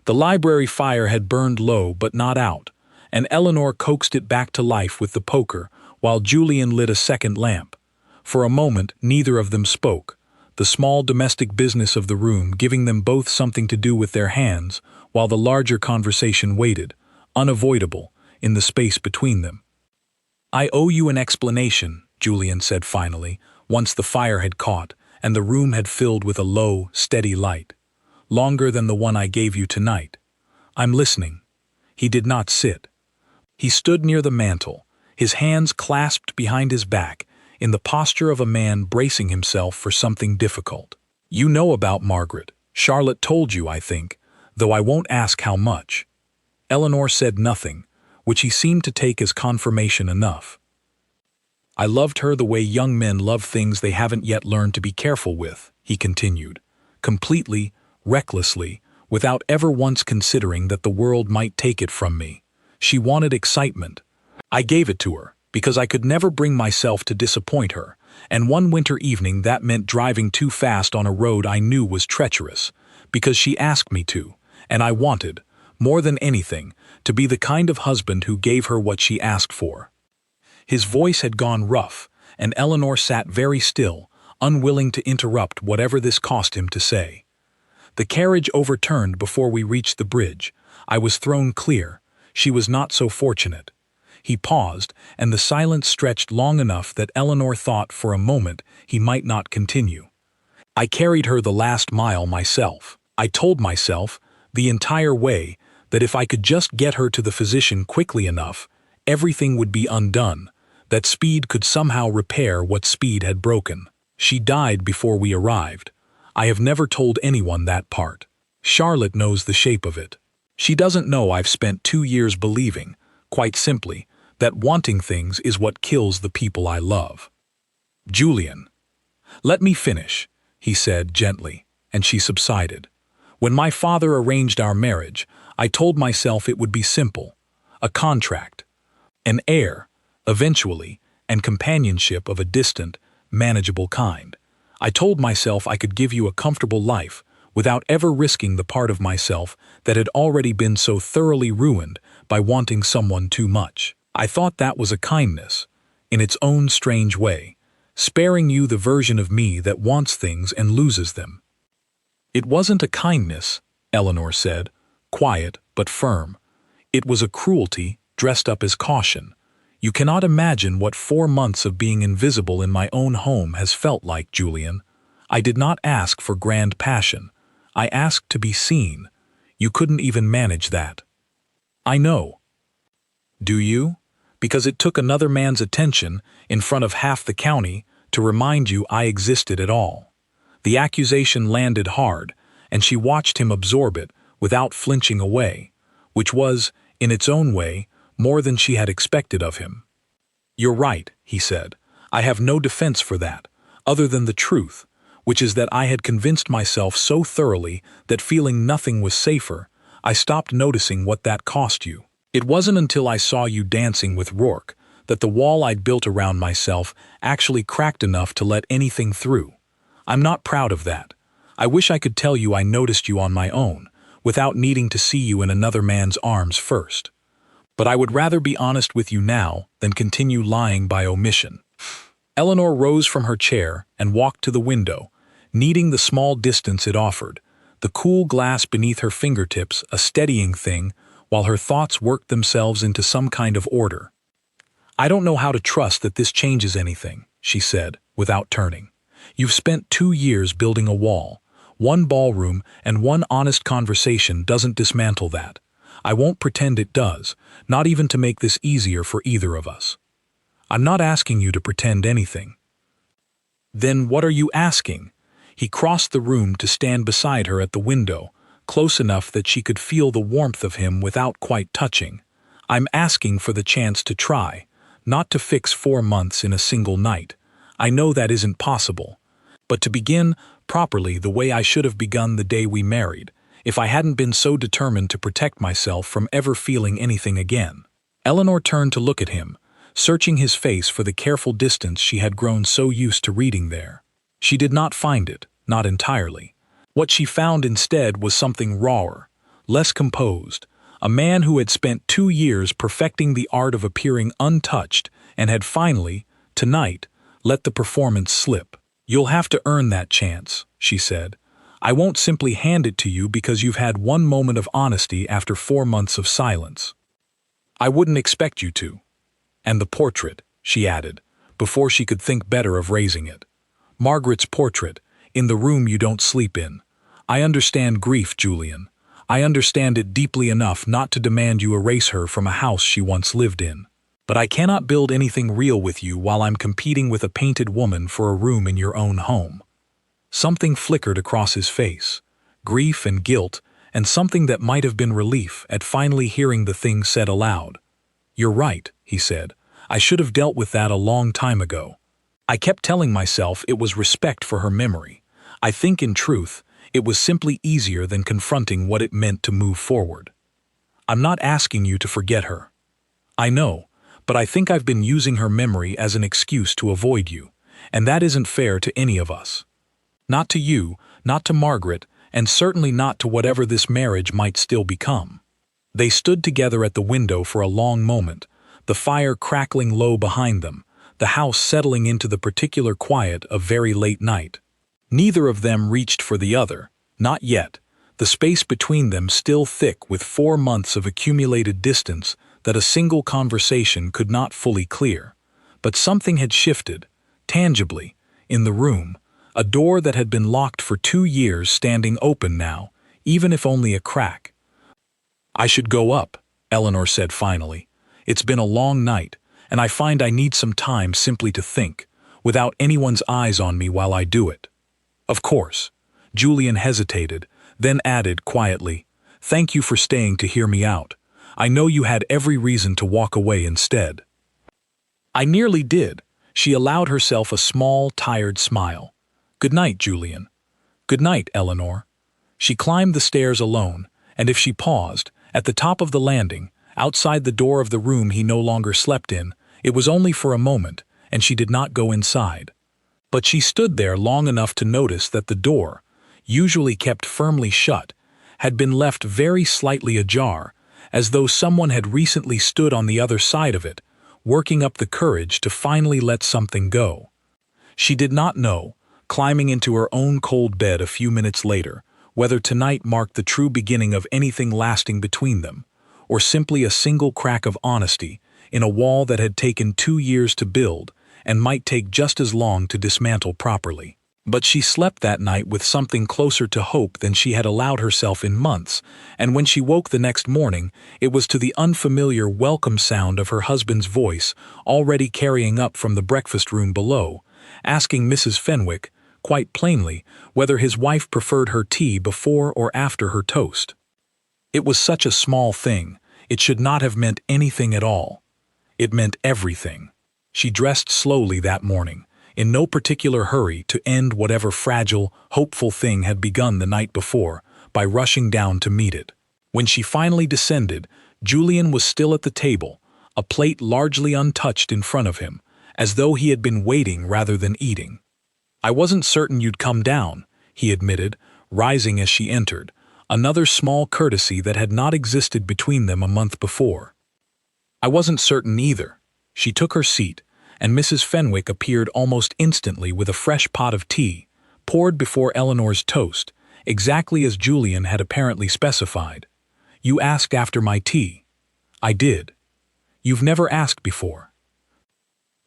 The library fire had burned low but not out, and Eleanor coaxed it back to life with the poker while Julian lit a second lamp. For a moment, neither of them spoke, the small domestic business of the room giving them both something to do with their hands, while the larger conversation waited, unavoidable, in the space between them. "I owe you an explanation," Julian said finally, once the fire had caught and the room had filled with a low, steady light. "Longer than the one I gave you tonight." "I'm listening." He did not sit. He stood near the mantel, his hands clasped behind his back, in the posture of a man bracing himself for something difficult. "You know about Margaret. Charlotte told you, I think, though I won't ask how much." Eleanor said nothing, which he seemed to take as confirmation enough. "I loved her the way young men love things they haven't yet learned to be careful with," he continued, completely, recklessly, without ever once considering that the world might take it from me. She wanted excitement. I gave it to her, because I could never bring myself to disappoint her, and one winter evening that meant driving too fast on a road I knew was treacherous, because she asked me to, and I wanted, more than anything, to be the kind of husband who gave her what she asked for. His voice had gone rough, and Eleanor sat very still, unwilling to interrupt whatever this cost him to say. The carriage overturned before we reached the bridge. I was thrown clear. She was not so fortunate. He paused, and the silence stretched long enough that Eleanor thought for a moment he might not continue. "I carried her the last mile myself. I told myself, the entire way, that if I could just get her to the physician quickly enough, everything would be undone, that speed could somehow repair what speed had broken. She died before we arrived. I have never told anyone that part. Charlotte knows the shape of it. She doesn't know I've spent 2 years believing, quite simply, that wanting things is what kills the people I love." "Julian." "Let me finish," he said gently, and she subsided. "When my father arranged our marriage, I told myself it would be simple. A contract. An heir, eventually, and companionship of a distant, manageable kind. I told myself I could give you a comfortable life without ever risking the part of myself that had already been so thoroughly ruined by wanting someone too much. I thought that was a kindness, in its own strange way, sparing you the version of me that wants things and loses them." "It wasn't a kindness," Eleanor said, quiet but firm. "It was a cruelty dressed up as caution. You cannot imagine what 4 months of being invisible in my own home has felt like, Julian. I did not ask for grand passion. I asked to be seen. You couldn't even manage that." "I know." "Do you? Because it took another man's attention, in front of half the county, to remind you I existed at all." The accusation landed hard, and she watched him absorb it without flinching away, which was, in its own way, more than she had expected of him. "You're right," he said. "I have no defense for that, other than the truth, which is that I had convinced myself so thoroughly that feeling nothing was safer, I stopped noticing what that cost you. It wasn't until I saw you dancing with Rourke that the wall I'd built around myself actually cracked enough to let anything through. I'm not proud of that. I wish I could tell you I noticed you on my own, without needing to see you in another man's arms first. But I would rather be honest with you now than continue lying by omission." Eleanor rose from her chair and walked to the window, needing the small distance it offered, the cool glass beneath her fingertips a steadying thing while her thoughts worked themselves into some kind of order. "I don't know how to trust that this changes anything," she said, without turning. "You've spent 2 years building a wall. One ballroom and one honest conversation doesn't dismantle that. I won't pretend it does, not even to make this easier for either of us. I'm not asking you to pretend anything." "Then what are you asking?" He crossed the room to stand beside her at the window, close enough that she could feel the warmth of him without quite touching. "I'm asking for the chance to try, not to fix 4 months in a single night. I know that isn't possible. But to begin properly the way I should have begun the day we married, if I hadn't been so determined to protect myself from ever feeling anything again." Eleanor turned to look at him, searching his face for the careful distance she had grown so used to reading there. She did not find it, not entirely. What she found instead was something rawer, less composed, a man who had spent 2 years perfecting the art of appearing untouched and had finally, tonight, let the performance slip. "You'll have to earn that chance," she said. "I won't simply hand it to you because you've had one moment of honesty after 4 months of silence. I wouldn't expect you to." "And the portrait," she added, before she could think better of raising it. "Margaret's portrait, in the room you don't sleep in. I understand grief, Julian. I understand it deeply enough not to demand you erase her from a house she once lived in. But I cannot build anything real with you while I'm competing with a painted woman for a room in your own home." Something flickered across his face, grief and guilt, and something that might have been relief at finally hearing the thing said aloud. "You're right," he said. "I should have dealt with that a long time ago. I kept telling myself it was respect for her memory. I think, in truth, it was simply easier than confronting what it meant to move forward. I'm not asking you to forget her. I know, but I think I've been using her memory as an excuse to avoid you, and that isn't fair to any of us. Not to you, not to Margaret, and certainly not to whatever this marriage might still become." They stood together at the window for a long moment, the fire crackling low behind them, the house settling into the particular quiet of very late night. Neither of them reached for the other, not yet, the space between them still thick with 4 months of accumulated distance that a single conversation could not fully clear. But something had shifted, tangibly, in the room, a door that had been locked for 2 years standing open now, even if only a crack. "I should go up," Eleanor said finally. "It's been a long night, and I find I need some time simply to think, without anyone's eyes on me while I do it." "Of course." Julian hesitated, then added quietly, "Thank you for staying to hear me out. I know you had every reason to walk away instead." "I nearly did." She allowed herself a small, tired smile. "Good night, Julian." "Good night, Eleanor." She climbed the stairs alone, and if she paused, at the top of the landing, outside the door of the room he no longer slept in, it was only for a moment, and she did not go inside. But she stood there long enough to notice that the door, usually kept firmly shut, had been left very slightly ajar, as though someone had recently stood on the other side of it, working up the courage to finally let something go. She did not know, climbing into her own cold bed a few minutes later, whether tonight marked the true beginning of anything lasting between them, or simply a single crack of honesty in a wall that had taken 2 years to build and might take just as long to dismantle properly. But she slept that night with something closer to hope than she had allowed herself in months, and when she woke the next morning, it was to the unfamiliar welcome sound of her husband's voice already carrying up from the breakfast room below, asking Mrs. Fenwick, quite plainly, whether his wife preferred her tea before or after her toast. It was such a small thing, it should not have meant anything at all. It meant everything. She dressed slowly that morning, in no particular hurry to end whatever fragile, hopeful thing had begun the night before, by rushing down to meet it. When she finally descended, Julian was still at the table, a plate largely untouched in front of him, as though he had been waiting rather than eating. "I wasn't certain you'd come down," he admitted, rising as she entered, another small courtesy that had not existed between them a month before. "I wasn't certain either." She took her seat, and Mrs. Fenwick appeared almost instantly with a fresh pot of tea, poured before Eleanor's toast, exactly as Julian had apparently specified. "You asked after my tea." "I did." "You've never asked before."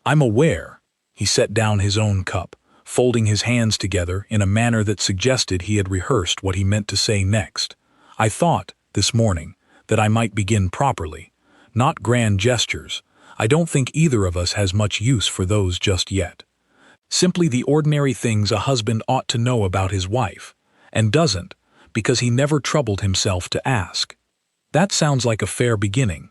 "I'm aware." He set down his own cup, folding his hands together in a manner that suggested he had rehearsed what he meant to say next. "I thought, this morning, that I might begin properly. Not grand gestures. I don't think either of us has much use for those just yet. Simply the ordinary things a husband ought to know about his wife, and doesn't, because he never troubled himself to ask. That sounds like a fair beginning."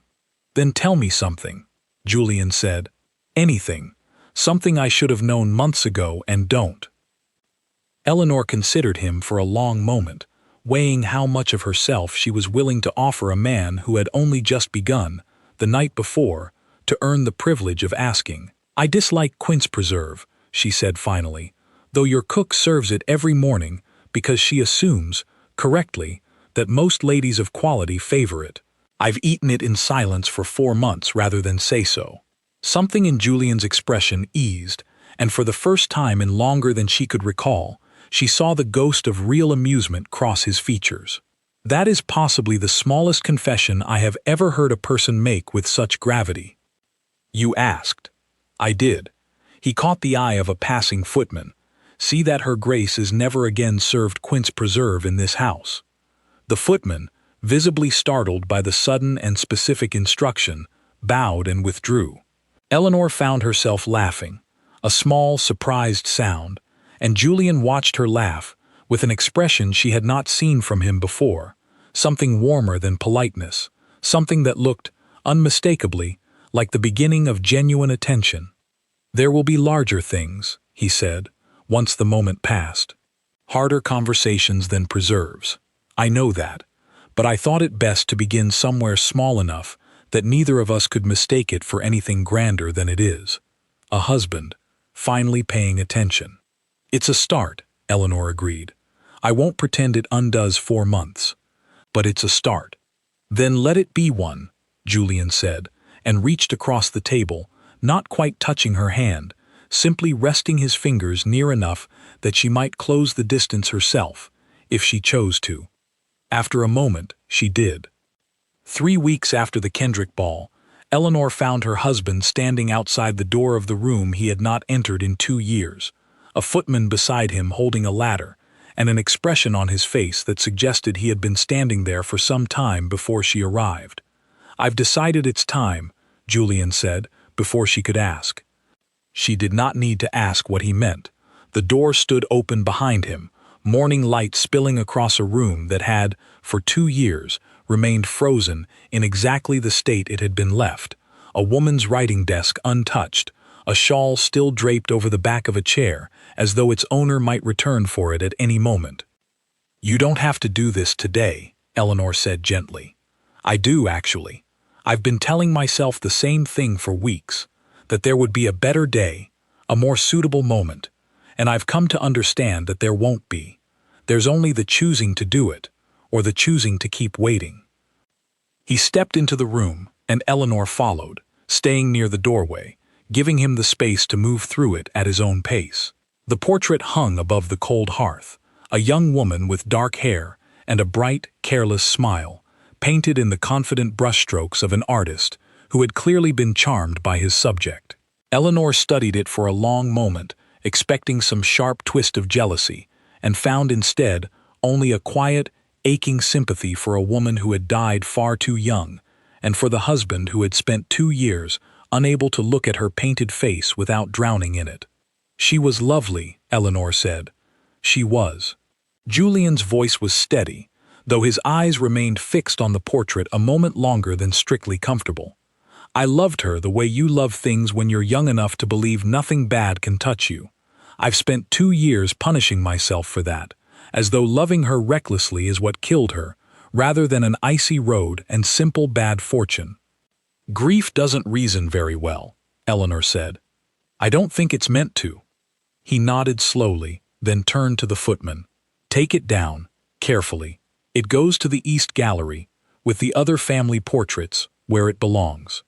"Then tell me something," Julian said. "Anything. Something I should have known months ago and don't." Eleanor considered him for a long moment, weighing how much of herself she was willing to offer a man who had only just begun, the night before, to earn the privilege of asking. "I dislike quince preserve," she said finally, "though your cook serves it every morning because she assumes, correctly, that most ladies of quality favor it. I've eaten it in silence for 4 months rather than say so." Something in Julian's expression eased, and for the first time in longer than she could recall, she saw the ghost of real amusement cross his features. "That is possibly the smallest confession I have ever heard a person make with such gravity." "You asked." "I did." He caught the eye of a passing footman. "See that Her Grace is never again served quince preserve in this house." The footman, visibly startled by the sudden and specific instruction, bowed and withdrew. Eleanor found herself laughing, a small, surprised sound, and Julian watched her laugh with an expression she had not seen from him before, something warmer than politeness, something that looked, unmistakably, like the beginning of genuine attention. "There will be larger things," he said, once the moment passed. "Harder conversations than preserves. I know that, but I thought it best to begin somewhere small enough that neither of us could mistake it for anything grander than it is. A husband, finally paying attention." "It's a start," Eleanor agreed. "I won't pretend it undoes 4 months. But it's a start." "Then let it be one," Julian said, and reached across the table, not quite touching her hand, simply resting his fingers near enough that she might close the distance herself, if she chose to. After a moment, she did. 3 weeks after the Kendrick ball, Eleanor found her husband standing outside the door of the room he had not entered in 2 years, a footman beside him holding a ladder, and an expression on his face that suggested he had been standing there for some time before she arrived. "I've decided it's time," Julian said, before she could ask. She did not need to ask what he meant. The door stood open behind him, morning light spilling across a room that had, for 2 years, remained frozen in exactly the state it had been left, a woman's writing desk untouched, a shawl still draped over the back of a chair, as though its owner might return for it at any moment. "You don't have to do this today," Eleanor said gently. "I do, actually. I've been telling myself the same thing for weeks, that there would be a better day, a more suitable moment, and I've come to understand that there won't be. There's only the choosing to do it, or the choosing to keep waiting." He stepped into the room, and Eleanor followed, staying near the doorway, giving him the space to move through it at his own pace. The portrait hung above the cold hearth, a young woman with dark hair and a bright, careless smile, painted in the confident brushstrokes of an artist who had clearly been charmed by his subject. Eleanor studied it for a long moment, expecting some sharp twist of jealousy, and found instead only a quiet, aching sympathy for a woman who had died far too young, and for the husband who had spent 2 years unable to look at her painted face without drowning in it. "She was lovely," Eleanor said. "She was." Julian's voice was steady, though his eyes remained fixed on the portrait a moment longer than strictly comfortable. "I loved her the way you love things when you're young enough to believe nothing bad can touch you. I've spent 2 years punishing myself for that, as though loving her recklessly is what killed her, rather than an icy road and simple bad fortune." "Grief doesn't reason very well," Eleanor said. "I don't think it's meant to." He nodded slowly, then turned to the footman. "Take it down, carefully. It goes to the East Gallery, with the other family portraits, where it belongs."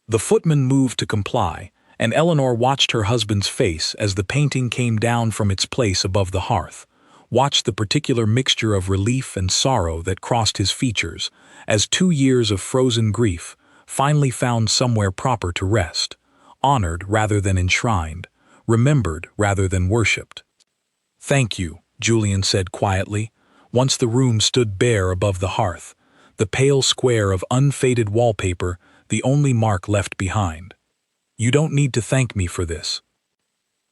The footman moved to comply, and Eleanor watched her husband's face as the painting came down from its place above the hearth, watched the particular mixture of relief and sorrow that crossed his features, as 2 years of frozen grief finally found somewhere proper to rest, honored rather than enshrined, remembered rather than worshipped. "Thank you," Julian said quietly, once the room stood bare above the hearth, the pale square of unfaded wallpaper the only mark left behind. "You don't need to thank me for this."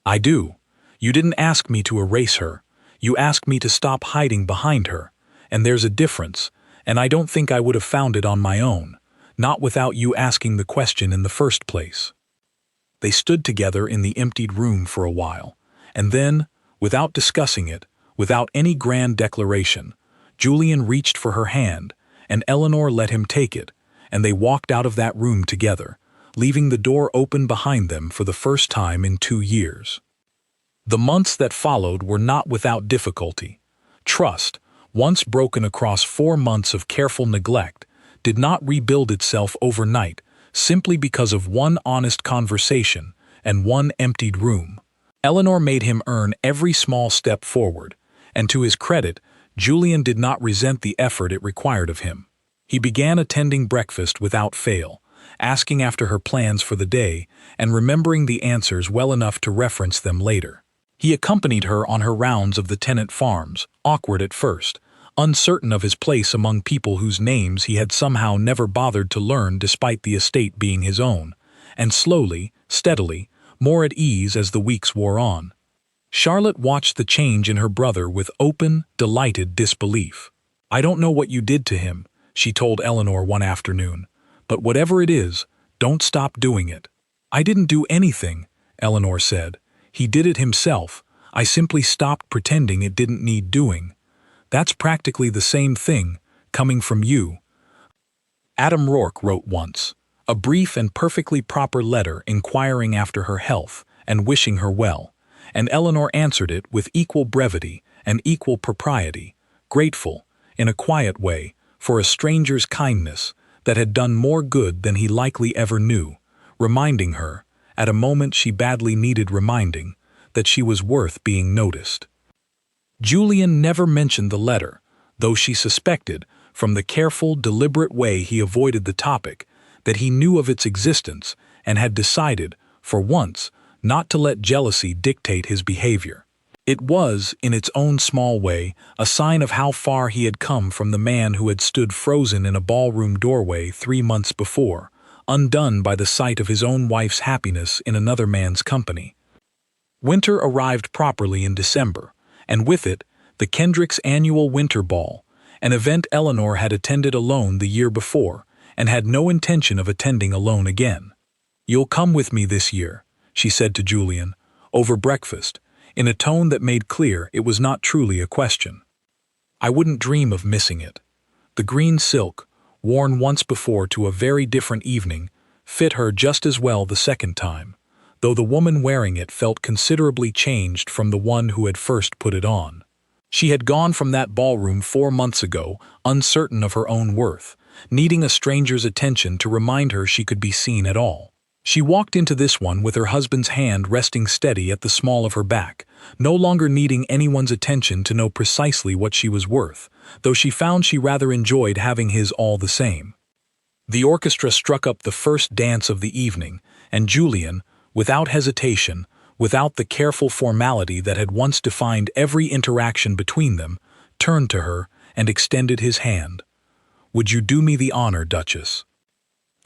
"I do. You didn't ask me to erase her. You asked me to stop hiding behind her, and there's a difference, and I don't think I would have found it on my own, not without you asking the question in the first place." They stood together in the emptied room for a while, and then, without discussing it, without any grand declaration, Julian reached for her hand, and Eleanor let him take it, and they walked out of that room together, leaving the door open behind them for the first time in 2 years. The months that followed were not without difficulty. Trust, once broken across 4 months of careful neglect, did not rebuild itself overnight simply because of one honest conversation and one emptied room. Eleanor made him earn every small step forward, and to his credit, Julian did not resent the effort it required of him. He began attending breakfast without fail, asking after her plans for the day and remembering the answers well enough to reference them later. He accompanied her on her rounds of the tenant farms, awkward at first, uncertain of his place among people whose names he had somehow never bothered to learn despite the estate being his own, and slowly, steadily, more at ease as the weeks wore on. Charlotte watched the change in her brother with open, delighted disbelief. "I don't know what you did to him," she told Eleanor one afternoon, "but whatever it is, don't stop doing it." "I didn't do anything," Eleanor said. "He did it himself. I simply stopped pretending it didn't need doing." "That's practically the same thing, coming from you." Adam Rourke wrote once, a brief and perfectly proper letter inquiring after her health and wishing her well, and Eleanor answered it with equal brevity and equal propriety, grateful, in a quiet way, for a stranger's kindness that had done more good than he likely ever knew, reminding her, at a moment she badly needed reminding, that she was worth being noticed. Julian never mentioned the letter, though she suspected, from the careful, deliberate way he avoided the topic, that he knew of its existence and had decided, for once, not to let jealousy dictate his behavior. It was, in its own small way, a sign of how far he had come from the man who had stood frozen in a ballroom doorway 3 months before, undone by the sight of his own wife's happiness in another man's company. Winter arrived properly in December, and with it, the Kendricks' annual winter ball, an event Eleanor had attended alone the year before, and had no intention of attending alone again. "You'll come with me this year," she said to Julian, over breakfast, in a tone that made clear it was not truly a question. "I wouldn't dream of missing it." The green silk, worn once before to a very different evening, fit her just as well the second time, though the woman wearing it felt considerably changed from the one who had first put it on. She had gone from that ballroom 4 months ago, uncertain of her own worth, needing a stranger's attention to remind her she could be seen at all. She walked into this one with her husband's hand resting steady at the small of her back, no longer needing anyone's attention to know precisely what she was worth, though she found she rather enjoyed having his all the same. The orchestra struck up the first dance of the evening, and Julian, without hesitation, without the careful formality that had once defined every interaction between them, turned to her and extended his hand. "Would you do me the honor, Duchess?"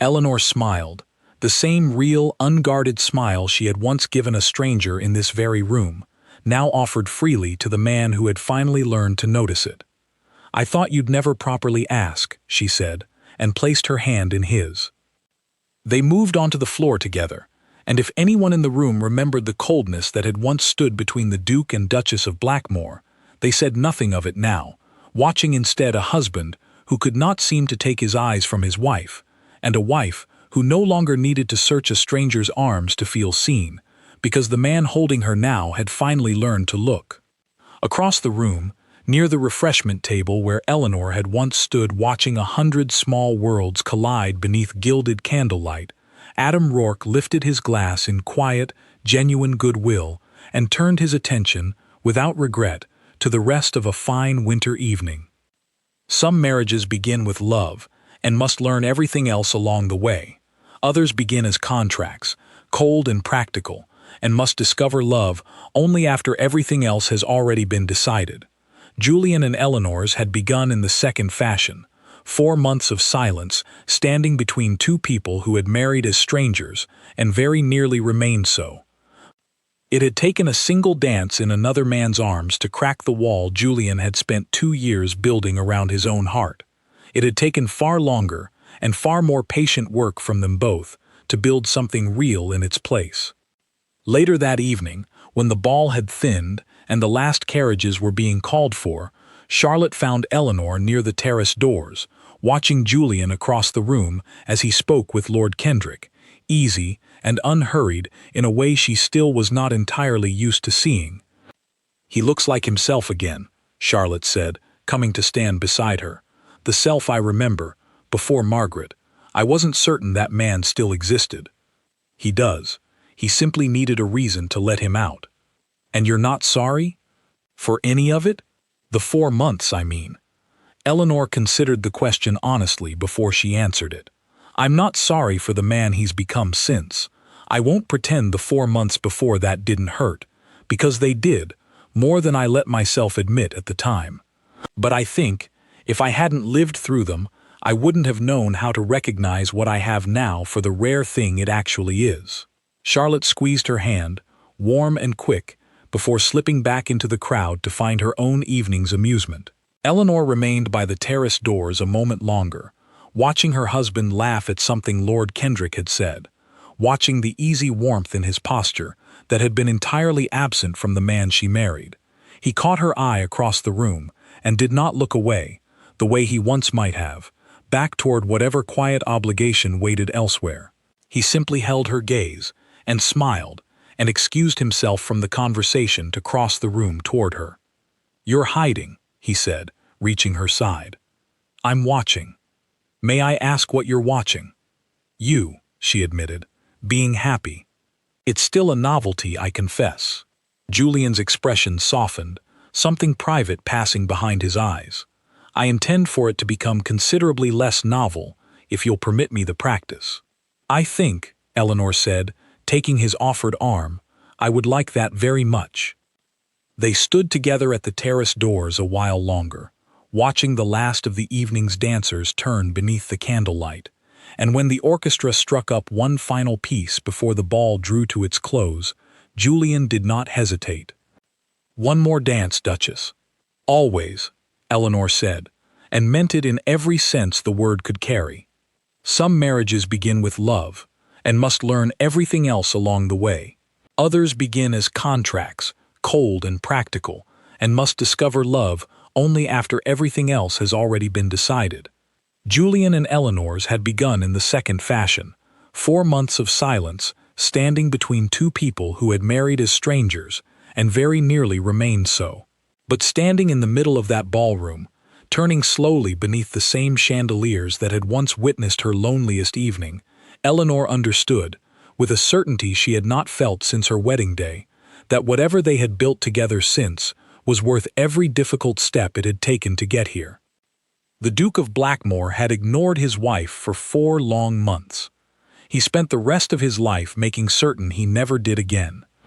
Eleanor smiled, the same real, unguarded smile she had once given a stranger in this very room, now offered freely to the man who had finally learned to notice it. "I thought you'd never properly ask," she said, and placed her hand in his. They moved onto the floor together, and if anyone in the room remembered the coldness that had once stood between the Duke and Duchess of Blackmore, they said nothing of it now, watching instead a husband who could not seem to take his eyes from his wife, and a wife who no longer needed to search a stranger's arms to feel seen, because the man holding her now had finally learned to look. Across the room, near the refreshment table where Eleanor had once stood watching 100 small worlds collide beneath gilded candlelight, Adam Rourke lifted his glass in quiet, genuine goodwill and turned his attention, without regret, to the rest of a fine winter evening. Some marriages begin with love and must learn everything else along the way. Others begin as contracts, cold and practical, and must discover love only after everything else has already been decided. Julian and Eleanor's had begun in the second fashion, 4 months of silence standing between two people who had married as strangers and very nearly remained so. It had taken a single dance in another man's arms to crack the wall Julian had spent 2 years building around his own heart. It had taken far longer and far more patient work from them both to build something real in its place. Later that evening, when the ball had thinned and the last carriages were being called for, Charlotte found Eleanor near the terrace doors, watching Julian across the room as he spoke with Lord Kendrick, easy and unhurried in a way she still was not entirely used to seeing. "He looks like himself again," Charlotte said, coming to stand beside her. "The self I remember, before Margaret. I wasn't certain that man still existed. He does. He simply needed a reason to let him out. And you're not sorry? For any of it? The 4 months, I mean. Eleanor considered the question honestly before she answered it. I'm not sorry for the man he's become since. I won't pretend the 4 months before that didn't hurt, because they did, more than I let myself admit at the time. But I think, if I hadn't lived through them, I wouldn't have known how to recognize what I have now for the rare thing it actually is. Charlotte squeezed her hand, warm and quick, before slipping back into the crowd to find her own evening's amusement. Eleanor remained by the terrace doors a moment longer, watching her husband laugh at something Lord Kendrick had said, watching the easy warmth in his posture that had been entirely absent from the man she married. He caught her eye across the room and did not look away, the way he once might have, back toward whatever quiet obligation waited elsewhere. He simply held her gaze and smiled and excused himself from the conversation to cross the room toward her. "You're hiding," he said, reaching her side. "I'm watching." "May I ask what you're watching?" "You," she admitted, "being happy." "It's still a novelty, I confess." Julian's expression softened, something private passing behind his eyes. "I intend for it to become considerably less novel, if you'll permit me the practice." "I think," Eleanor said, taking his offered arm, "I would like that very much." They stood together at the terrace doors a while longer, watching the last of the evening's dancers turn beneath the candlelight, and when the orchestra struck up one final piece before the ball drew to its close, Julian did not hesitate. "One more dance, Duchess." "Always," Eleanor said, and meant it in every sense the word could carry. Some marriages begin with love, and must learn everything else along the way. Others begin as contracts, cold and practical, and must discover love only after everything else has already been decided. Julian and Eleanor's had begun in the second fashion, 4 months of silence, standing between two people who had married as strangers, and very nearly remained so. But standing in the middle of that ballroom, turning slowly beneath the same chandeliers that had once witnessed her loneliest evening, Eleanor understood, with a certainty she had not felt since her wedding day, that whatever they had built together since was worth every difficult step it had taken to get here. The Duke of Blackmore had ignored his wife for 4 long months. He spent the rest of his life making certain he never did again.